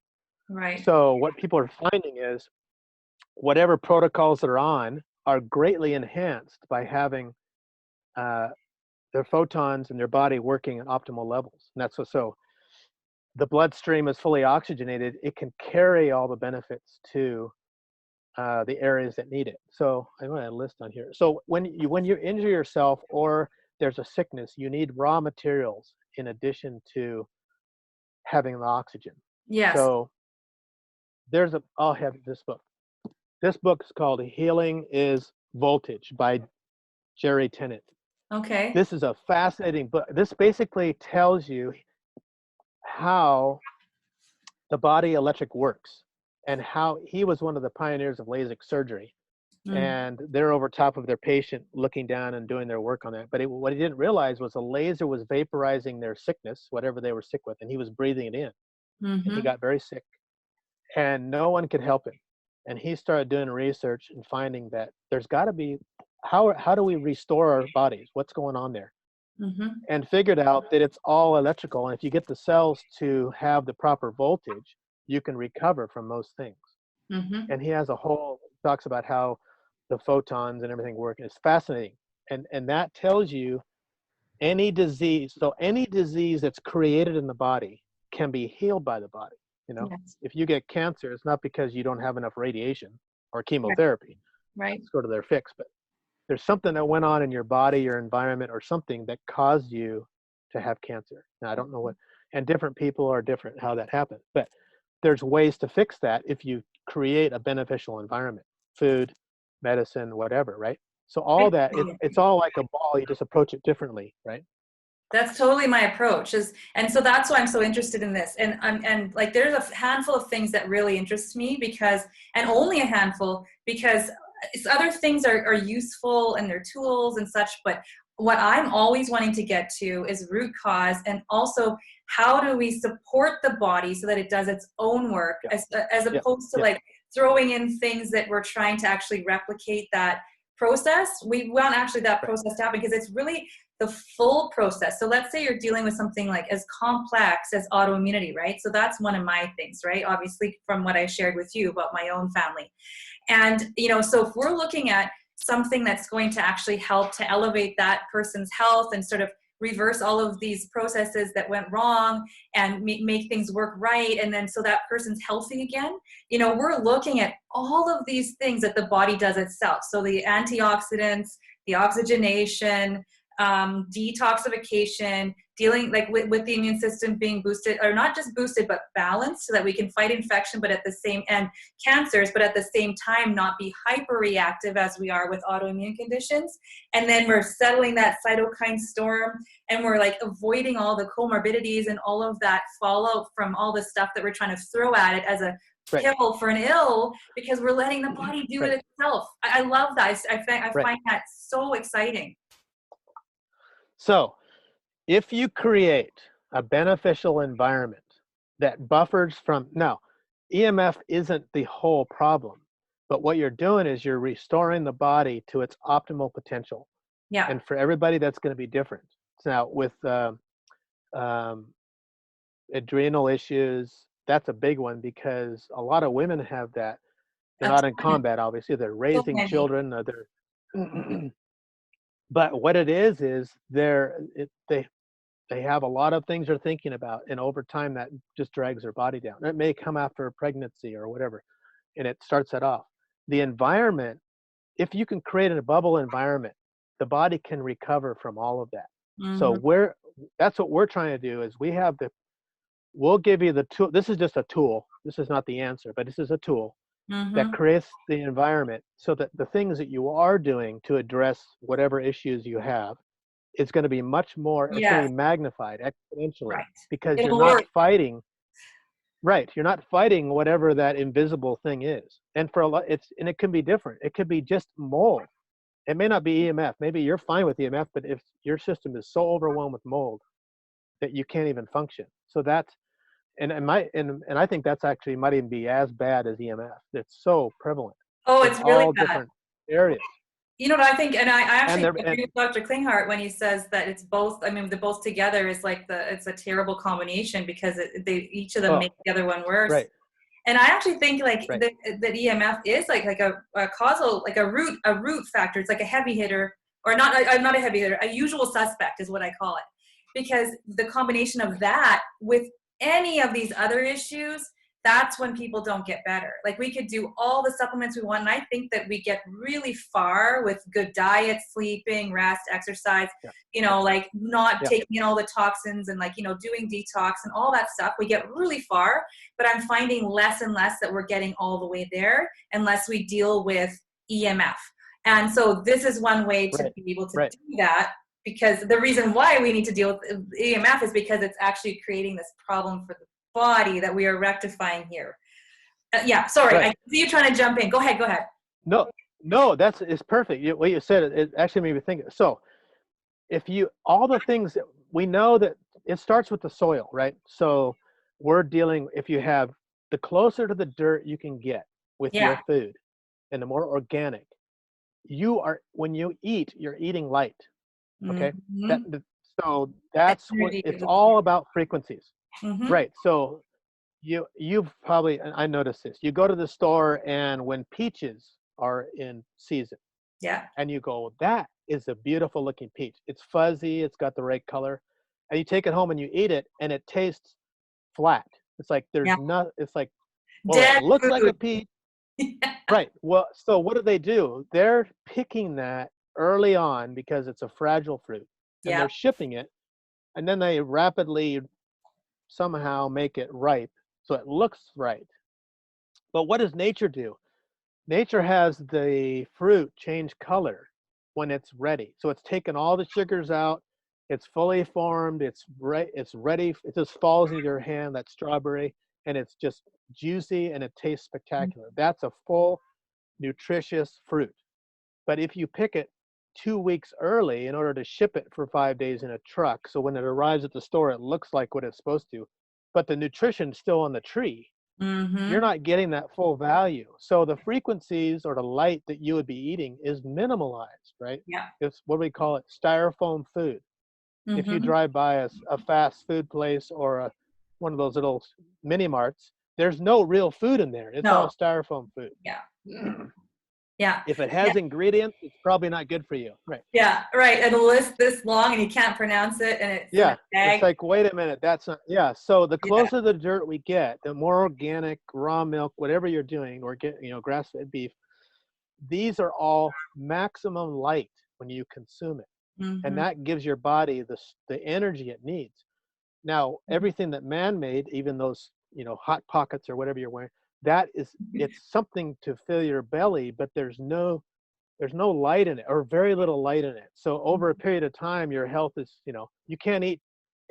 Right. So what people are finding is whatever protocols they're on are greatly enhanced by having their photons in their body working at optimal levels. And that's so the bloodstream is fully oxygenated. It can carry all the benefits to the areas that need it. So I'm going to list on here. So when you injure yourself or there's a sickness, you need raw materials in addition to having the oxygen. Yes. So I'll have this book. This book is called Healing is Voltage by Jerry Tennant. Okay. This is a fascinating book. This basically tells you how the body electric works and how he was one of the pioneers of LASIK surgery. And they're over top of their patient looking down and doing their work on that. But what he didn't realize was the laser was vaporizing their sickness, whatever they were sick with, and he was breathing it in. And he got very sick. And no one could help him. And he started doing research and finding that there's got to be, how do we restore our bodies? What's going on there? And figured out that it's all electrical. And if you get the cells to have the proper voltage, you can recover from most things. And he has talks about how the photons and everything work. It's fascinating. And that tells you any disease. So any disease that's created in the body can be healed by the body. Yes. If you get cancer, it's not because you don't have enough radiation or chemotherapy. Right. Let's go to their fix. But there's something that went on in your body, your environment, or something that caused you to have cancer. Now, I don't know what, and different people are different how that happened. But there's ways to fix that if you create a beneficial environment, food, medicine, whatever, right? So all that, it's all like a ball. You just approach it differently, right? That's totally my approach. And so that's why I'm so interested in this. And like, there's a handful of things that really interest me and only a handful, because other things are useful and they're tools and such. But what I'm always wanting to get to is root cause, and also how do we support the body so that it does its own work, as opposed to like throwing in things that we're trying to actually replicate that process. We want actually that process to happen, because it's really the full process. So let's say you're dealing with something like as complex as autoimmunity, right? So that's one of my things, right? Obviously, from what I shared with you about my own family. And, so if we're looking at something that's going to actually help to elevate that person's health and sort of reverse all of these processes that went wrong and make things work right, and then so that person's healthy again, we're looking at all of these things that the body does itself. So the antioxidants, the oxygenation, detoxification, dealing like with the immune system being boosted, or not just boosted, but balanced, so that we can fight infection, but at the same, and cancers, but at the same time not be hyperreactive as we are with autoimmune conditions. And then we're settling that cytokine storm, and we're like avoiding all the comorbidities and all of that fallout from all the stuff that we're trying to throw at it as a pill for an ill, because we're letting the body do it itself. I love that. I find that so exciting. So if you create a beneficial environment that buffers now, EMF isn't the whole problem, but what you're doing is you're restoring the body to its optimal potential. Yeah. And for everybody, that's going to be different. So now with adrenal issues, that's a big one, because a lot of women have that. They're not in combat, obviously. They're raising children. But what it is they have a lot of things they're thinking about, and over time that just drags their body down. It may come after a pregnancy or whatever, and it starts that off. The environment, if you can create a bubble environment, the body can recover from all of that. So that's what we're trying to do, is we'll give you the tool. This is just a tool. This is not the answer, but this is a tool. that Mm-hmm. creates the environment so that the things that you are doing to address whatever issues you have is going to be much more, it's going to Yes, be magnified exponentially right. because you're It'll not work. fighting, right? You're not fighting whatever that invisible thing is. And for a lot, and it can be different. It could be just mold. It may not be EMF. Maybe you're fine with EMF, but if your system is so overwhelmed with mold that you can't even function. So that's, and I think that's actually might even be as bad as EMF. It's so prevalent Oh, in it's really all bad. different areas. You know what I think, and I And actually they're, and agree with Dr. Klinghardt when he says that it's both. I mean, the both together is like it's a terrible combination because they each of them oh, make the other one worse. right, And I actually think like right. that EMF is like a causal, like a root factor. It's like a heavy hitter, or not a heavy hitter, a usual suspect is what I call it, because the combination of that with any of these other issues, that's when people don't get better. Like we could do all the supplements we want, and I think that we get really far with good diet, sleeping, rest, exercise, Yeah, like not yeah, taking in all the toxins and like, doing detox and all that stuff. We get really far, but I'm finding less and less that we're getting all the way there unless we deal with EMF. And so this is one way to right, be able to right. do that, because the reason why we need to deal with EMF is because it's actually creating this problem for the body that we are rectifying here. Yeah, sorry, Right. I see you trying to jump in. Go ahead. No, no, it's perfect. What you said, it actually made me think. So all the things that we know, that it starts with the soil, right? So we're dealing, if you have, the closer to the dirt you can get with your Yeah. food and the more organic, when you eat, you're eating light. Okay. That, Mm-hmm. so that's what Energy it's is all about, frequencies. mm-hmm. Right. So you've probably, and I noticed this, you go to the store and when peaches are in season Yeah. and you go, that is a beautiful looking peach. It's fuzzy, it's got the right color. And you take it home and you eat it and it tastes flat. It's like Yeah. it's like, well, it Dead looks like a food. peach. Right. Well, so what do? They're picking that early on because it's a fragile fruit and Yeah. they're shipping it, and then they rapidly somehow make it ripe so it looks right. But what does nature do? Nature has the fruit change color when it's ready. So it's taken all the sugars out, it's fully formed, it's ready, it just falls into your hand, that strawberry, and it's just juicy and it tastes spectacular. That's a full, nutritious fruit. But if you pick it 2 weeks early in order to ship it for 5 days in a truck, so when it arrives at the store, it looks like what it's supposed to, but the nutrition's still on the tree, you're Mm-hmm. not getting that full value. So the frequencies or the light that you would be eating is minimalized, right? Yeah. It's, what do we call it? Styrofoam food. If you Mm-hmm. drive by a fast food place or one of those little mini marts, there's no real food in there. It's all No. styrofoam food. Yeah. Yeah. If it Yeah. has ingredients, it's probably not good for you. Right. Yeah. Right. And a list this long and you can't pronounce it and it's in a Yeah. It's bag. like, wait a minute, that's not, yeah. So the Yeah. closer to the dirt we get, the more organic, raw milk, whatever you're doing, or grass-fed beef, these are all maximum light when you consume it. And Mm-hmm. that gives your body the energy it needs. Now, everything that man made, even those, hot pockets or whatever you're wearing, it's something to fill your belly, but there's no light in it, or very little light in it. So over a period of time, your health is, you can't eat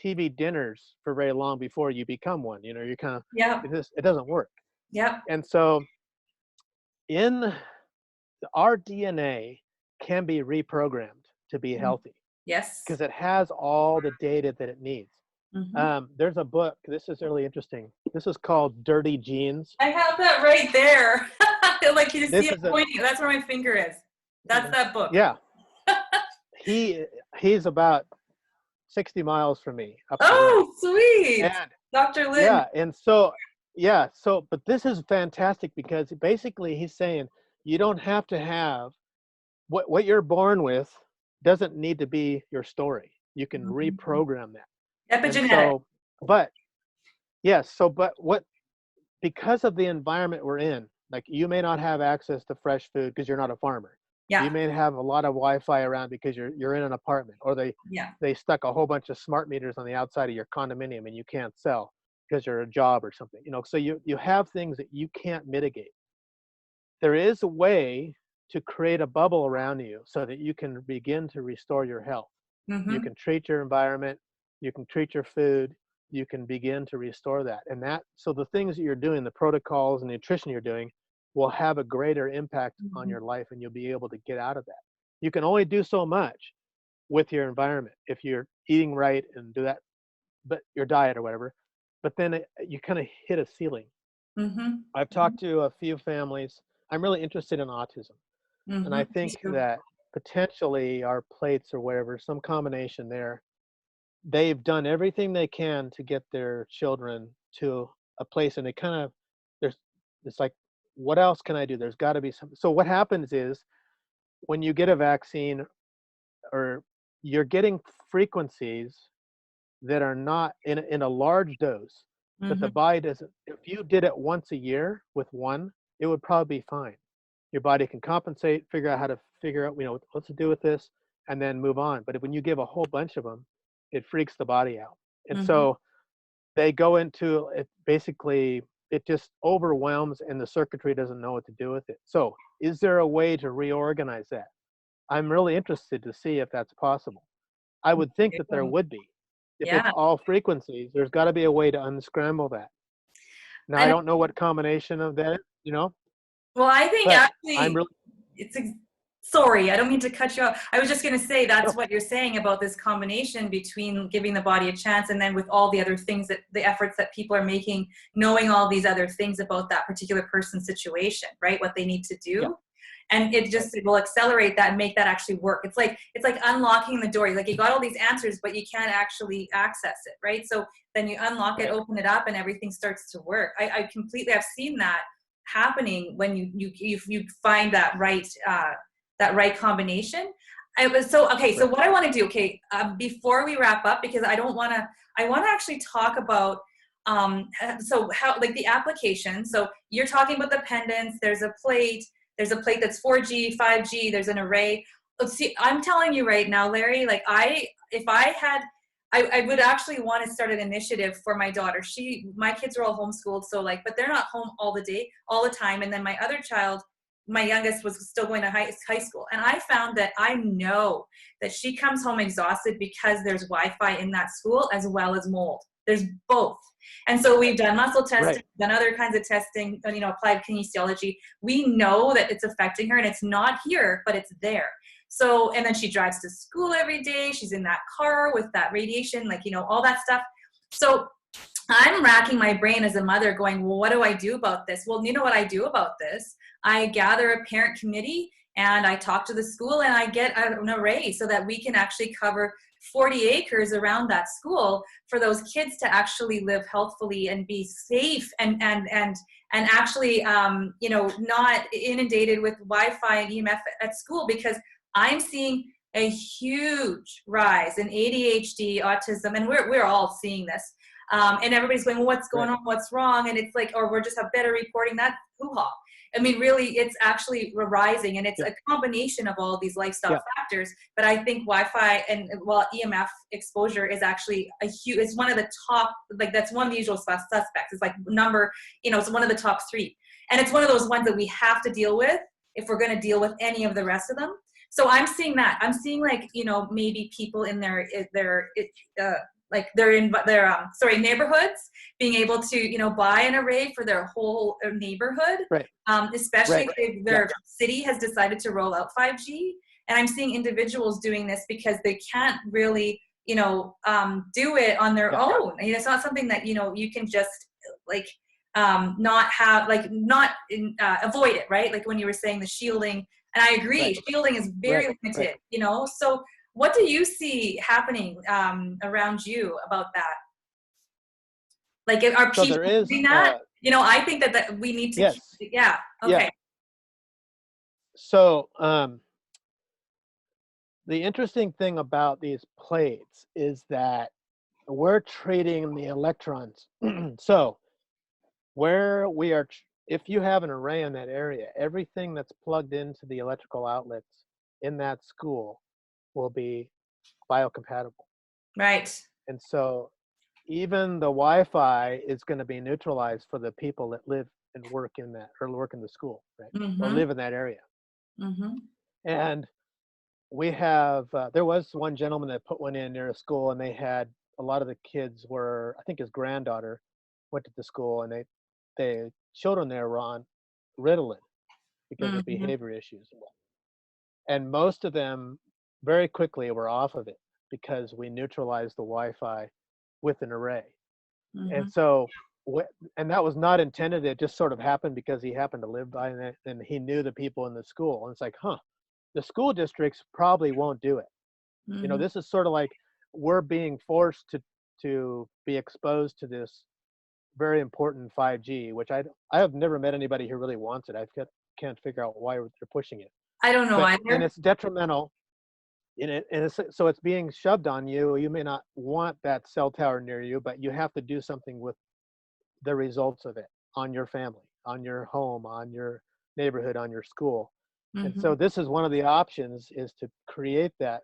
TV dinners for very long before you become one. You kind of, Yep. it doesn't work. Yep. And so in our DNA can be reprogrammed to be healthy Yes. because it has all the data that it needs. Mm-hmm. There's a book. This is really interesting. This is called Dirty Genes. I have that right there. Like you see This it is a pointing. That's where my finger is. That's that book. yeah. He's about 60 miles from me up the road. Oh, sweet. And Dr. Lynn. yeah, and so yeah, but this is fantastic because basically he's saying you don't have to have what you're born with doesn't need to be your story. You can Mhm. reprogram that. And Epigenetic. so, but yes, but because of the environment we're in, like you may not have access to fresh food because you're not a farmer. Yeah. You may have a lot of Wi-Fi around because you're in an apartment, or Yeah. they stuck a whole bunch of smart meters on the outside of your condominium and you can't sell because you're a job or something. So you have things that you can't mitigate. there is a way to create a bubble around you so that you can begin to restore your health. You Mm-hmm. can treat your environment, you can treat your food, you can begin to restore that. And that, so the things that you're doing, the protocols and nutrition you're doing, will have a greater impact on Mm-hmm. your life, and you'll be able to get out of that. You can only do so much with your environment if you're eating right and do that, but your diet or whatever. But then you kind of hit a ceiling. Mm-hmm. I've talked to a few families. I'm really interested in autism. And Mm-hmm. I Me think too. that potentially our plates or whatever, some combination there, they've done everything they can to get their children to a place, and they kind of, there's, it's like, what else can I do? There's got to be something. So what happens is when you get a vaccine, or you're getting frequencies that are not in a large dose, that the Mm-hmm. body doesn't. If you did it once a year with one, it would probably be fine. Your body can compensate, figure out how to figure out, what to do with this, and then move on. But when you give a whole bunch of them, it freaks the body out. And Mm-hmm. so they go into it, basically it just overwhelms, and the circuitry doesn't know what to do with it. So is there a way to reorganize that? I'm really interested to see if that's possible. I would think that there would be. If it's Yeah. all frequencies, there's got to be a way to unscramble that. Now, I And don't know what combination of that, well, I think but I'm actually really, it's sorry, I don't mean to cut you off. I was just going to say that's no, what you're saying about this combination between giving the body a chance and then with all the other things that the efforts that people are making, knowing all these other things about that particular person's situation, right? What they need to yeah, do. And it right, just it will accelerate that and make that actually work. It's like unlocking the door. Like you got all these answers, but you can't actually access it, right? So then you unlock it, right, open it up, and everything starts to work. I completely, I've seen that happening when you find that right combination. It was so okay. So right, what I want to do, okay, before we wrap up, because I want to actually talk about so how like the application. So you're talking about the pendants. There's a plate that's 4G, 5G. There's an array. Let's see. I'm telling you right now, Larry. Like if I had, I would actually want to start an initiative for my daughter. My kids are all homeschooled, so like, but they're not home all the time. And then my other child, my youngest, was still going to high school. And I found that I know that she comes home exhausted because there's Wi-Fi in that school as well as mold. There's both. And so we've done muscle testing, right. done other kinds of testing, applied kinesiology. We know that it's affecting her, and it's not here, but it's there. So, and then she drives to school every day. She's in that car with that radiation, all that stuff. So I'm racking my brain as a mother going, well, what do I do about this? Well, you know what I do about this? I gather a parent committee and I talk to the school and I get an array so that we can actually cover 40 acres around that school for those kids to actually live healthfully and be safe and actually, not inundated with Wi-Fi and EMF at school, because I'm seeing a huge rise in ADHD, autism, and we're all seeing this. And everybody's going, well, what's going Right. on? What's wrong? And it's like, or we're just a better reporting that hoo-ha. I mean, really, it's actually rising, and it's Yeah. a combination of all these lifestyle Yeah. factors. But I think Wi-Fi and EMF exposure is actually it's one of the top, like that's one of the usual suspects. It's like it's one of the top three. And it's one of those ones that we have to deal with if we're going to deal with any of the rest of them. So I'm seeing that. I'm seeing maybe people in their neighborhoods being able to buy an array for their whole neighborhood, Right. especially Right. if Yeah. their city has decided to roll out 5G. And I'm seeing individuals doing this because they can't really do it on their Yeah. own. It's not something that you can just not have, avoid it, right? Like when you were saying the shielding, and I agree, Right. shielding is Right. very Right. limited. So what do you see happening around you about that? Like, are So there people is, doing that? I think that we need to keep, yes. yeah, Yeah. okay. So the interesting thing about these plates is that we're trading the electrons. So where we are, if you have an array in that area, everything that's plugged into the electrical outlets in that school will be biocompatible. Right. And so even the Wi-Fi is going to be neutralized for the people that live and work in that, or work in the school, right? Or Mm-hmm. live in that area. Mm-hmm. And we have, there was one gentleman that put one in near a school, and they had a lot of the kids were, I think his granddaughter went to the school, and the children there were on Ritalin because of Mm-hmm. behavior issues. And most of them very quickly were off of it because we neutralized the Wi-Fi with an array. Mm-hmm. And so, and that was not intended. It just sort of happened because he happened to live by it, and he knew the people in the school. And it's like, huh, the school districts probably won't do it. You know, Mm-hmm. this is sort of like we're being forced to be exposed to this very important 5G, which I have never met anybody who really wants it. Can't figure out why they're pushing it. I don't know But and either. it's detrimental in it, and so it's being shoved on you. You may not want that cell tower near you, but you have to do something with the results of it on your family, on your home, on your neighborhood, on your school. And Mm-hmm. so this is one of the options, is to create that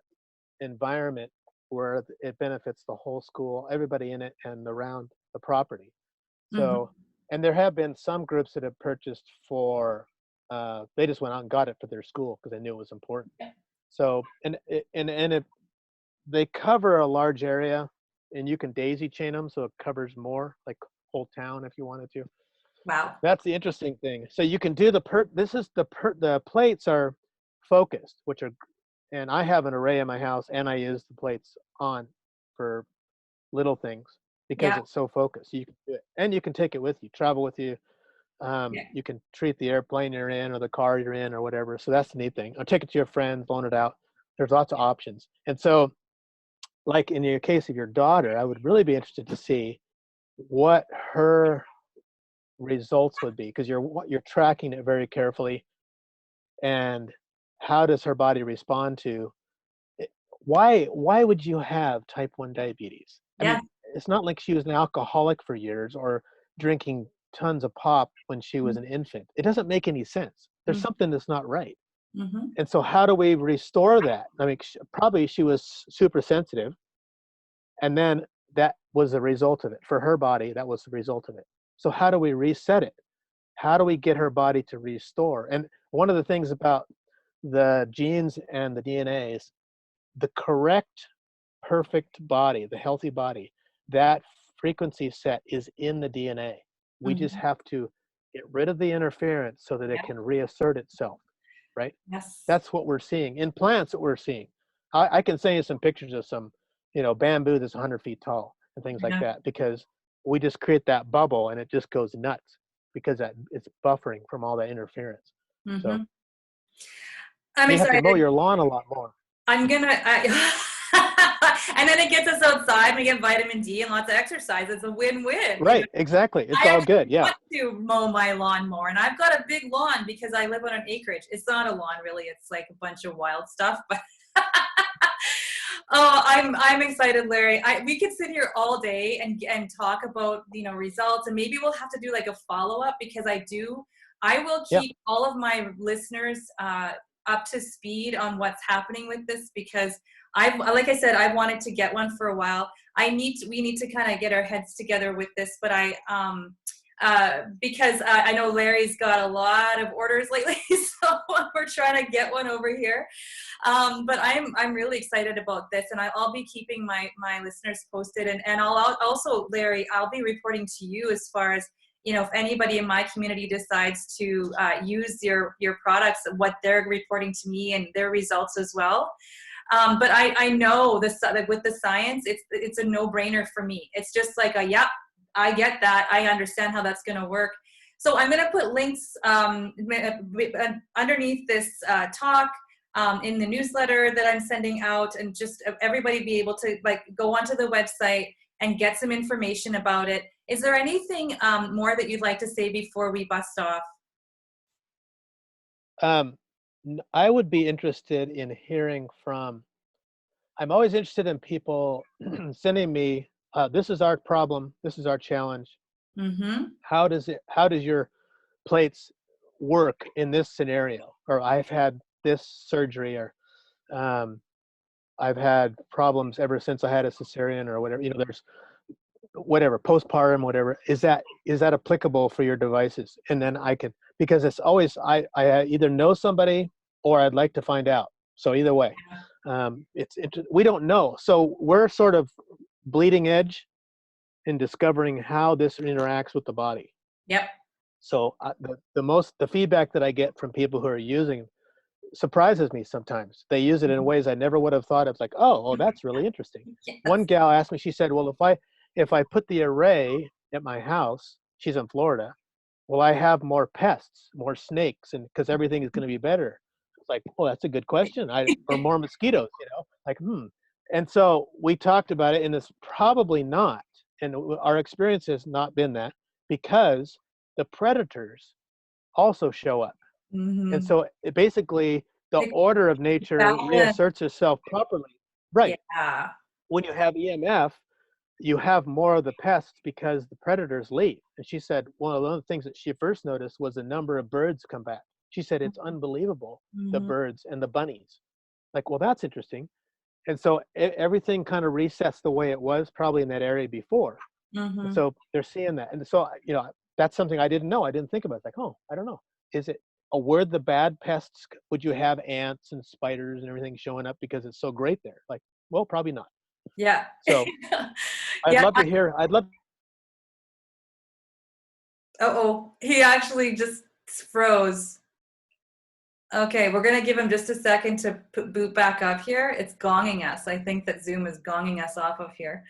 environment where it benefits the whole school, everybody in it, and around the property. Mm-hmm. So, and there have been some groups that have purchased for, they just went out and got it for their school because they knew it was important. So, and if they cover a large area, and you can daisy chain them so it covers more, like whole town if you wanted to. Wow. That's the interesting thing. So you can do this is the plates are focused, which are, and I have an array in my house, and I use the plates on for little things because Yeah. it's so focused. You can do it, and you can take it with you, travel with you. Yeah. You can treat the airplane you're in, or the car you're in, or whatever. So that's the neat thing. Or take it to your friends, loan it out. There's lots of options. And so, like in your case of your daughter, I would really be interested to see what her results would be, because you're tracking it very carefully. And how does her body respond to it? Why would you have type 1 diabetes? I Yeah. mean, it's not like she was an alcoholic for years or drinking tons of pop when she was an infant. It doesn't make any sense. There's something that's not right. Mm-hmm. And so how do we restore that? I mean, probably she was super sensitive, and then that was the result of it. For her body, that was the result of it. So how do we reset it? How do we get her body to restore? And one of the things about the genes and the DNA is the correct, perfect body, the healthy body, that frequency set is in the DNA. We just Mm-hmm. have to get rid of the interference so that it Yeah. can reassert itself, right? Yes. That's what we're seeing in plants. That we're seeing. I can send you some pictures of some, bamboo that's 100 feet tall and things like Yeah. that, because we just create that bubble and it just goes nuts because it's buffering from all that interference. So Mm-hmm. I'm you have to excited. mow your lawn a lot more. I'm gonna, and then it gets us outside and we get vitamin D and lots of exercise. It's a win-win. Right, exactly. It's I all actually good. Yeah. want to mow my lawn more, and I've got a big lawn because I live on an acreage. It's not a lawn really; it's like a bunch of wild stuff. But oh, I'm excited, Larry. We could sit here all day and talk about results, and maybe we'll have to do like a follow up because I will Yeah. keep all of my listeners up to speed on what's happening with this because like I said, I've wanted to get one for a while. We need to kind of get our heads together with this, but because I know Larry's got a lot of orders lately, so we're trying to get one over here. But I'm really excited about this, and I'll be keeping my listeners posted, and I'll also, Larry, I'll be reporting to you as far as if anybody in my community decides to use your products, what they're reporting to me and their results as well. But I know this, like with the science, it's a no-brainer for me. It's just like yep, I get that. I understand how that's going to work. So I'm going to put links underneath this talk in the newsletter that I'm sending out, and just everybody be able to go onto the website and get some information about it. Is there anything more that you'd like to say before we bust off? I would be interested in hearing from. I'm always interested in people sending me. This is our problem. This is our challenge. Mm-hmm. How does your plates work in this scenario? Or I've had this surgery, or I've had problems ever since I had a cesarean, or whatever. There's whatever, postpartum, whatever, is that applicable for your devices? And then I can, because it's always, I either know somebody or I'd like to find out. So either way, we don't know. So we're sort of bleeding edge in discovering how this interacts with the body. Yep. So the feedback that I get from people who are using surprises me sometimes. They use it in ways I never would have thought. It's like, oh, that's really interesting. Yes. One gal asked me, she said, well, if I put the array at my house, she's in Florida, will I have more pests, more snakes, and because everything is going to be better? It's like, oh, that's a good question. Or more mosquitoes, like, And so we talked about it, and it's probably not. And our experience has not been that, because the predators also show up. And so basically the order of nature reasserts itself properly. Right. Yeah. When you have EMF, you have more of the pests because the predators leave. And she said one of the things that she first noticed was the number of birds come back. She said, it's unbelievable, the birds and the bunnies. Like, well, that's interesting. And so everything kind of resets the way it was probably in that area before. And so they're seeing that. And so, that's something I didn't know. I didn't think about it. Like, oh, I don't know. Is it were the bad pests? Would you have ants and spiders and everything showing up because it's so great there? Like, well, probably not. Yeah. So I'd love to hear. He actually just froze. Okay, we're going to give him just a second to boot back up here. It's gonging us. I think that Zoom is gonging us off of here.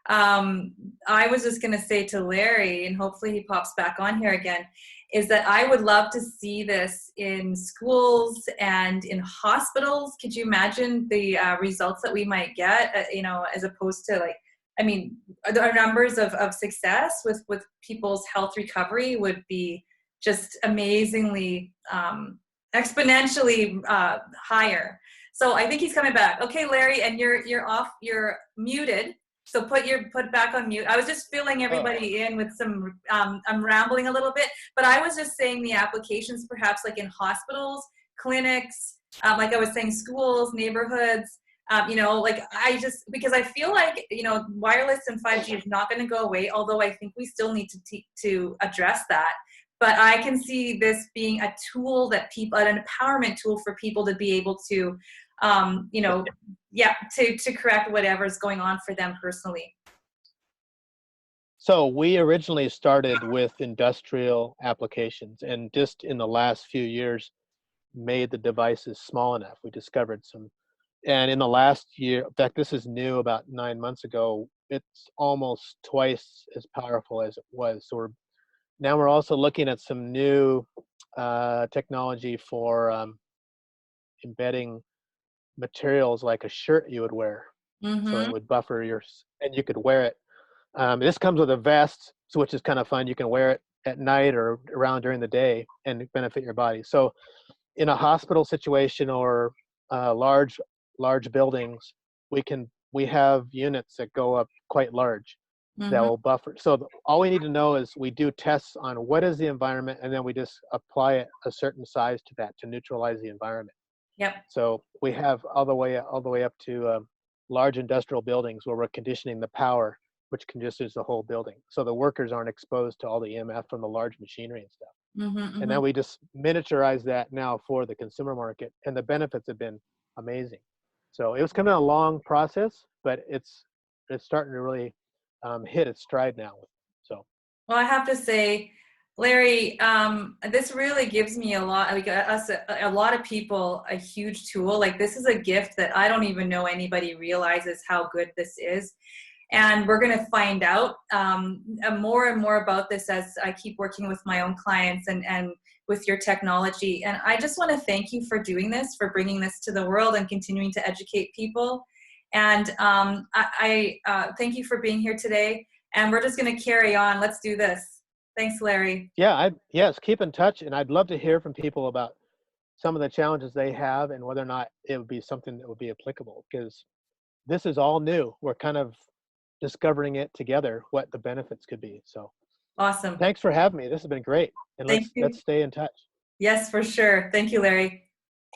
I was just going to say to Larry, and hopefully he pops back on here again, is that I would love to see this in schools and in hospitals. Could you imagine the results that we might get, as opposed to the numbers of success with people's health recovery would be just amazingly exponentially higher. So I think he's coming back. Okay, Larry, and you're off. You're muted. So put back on mute. I was just filling everybody in with some. I'm rambling a little bit, but I was just saying the applications, perhaps like in hospitals, clinics, like I was saying, schools, neighborhoods. Because I feel like wireless and 5G is not going to go away. Although I think we still need to address that. But I can see this being a tool an empowerment tool for people to be able to, to correct whatever's going on for them personally. So we originally started with industrial applications, and just in the last few years made the devices small enough. We discovered some, and in the last year, in fact, this is new, about 9 months ago, it's almost twice as powerful as it was. So now we're also looking at some new technology for embedding materials like a shirt you would wear. So it would buffer and you could wear it. This comes with a vest, which is kind of fun. You can wear it at night or around during the day and benefit your body. So in a hospital situation or large buildings, we have units that go up quite large that will buffer. So all we need to know is we do tests on what is the environment, and then we just apply it a certain size to that to neutralize the environment. Yep. So we have all the way up to large industrial buildings where we're conditioning the power, which conditions the whole building. So the workers aren't exposed to all the EMF from the large machinery and stuff. And then we just miniaturize that now for the consumer market, and the benefits have been amazing. So it was kind of a long process, but it's starting to really hit its stride now. So. Well, I have to say, Larry, this really gives me a lot of people a huge tool. Like, this is a gift that I don't even know anybody realizes how good this is. And we're going to find out more and more about this as I keep working with my own clients and with your technology. And I just want to thank you for doing this, for bringing this to the world and continuing to educate people. And I thank you for being here today. And we're just going to carry on. Let's do this. Thanks, Larry. Yeah, yes, keep in touch. And I'd love to hear from people about some of the challenges they have and whether or not it would be something that would be applicable, because this is all new. We're kind of discovering it together, what the benefits could be. So awesome. Thanks for having me. This has been great. And let's stay in touch. Yes, for sure. Thank you, Larry.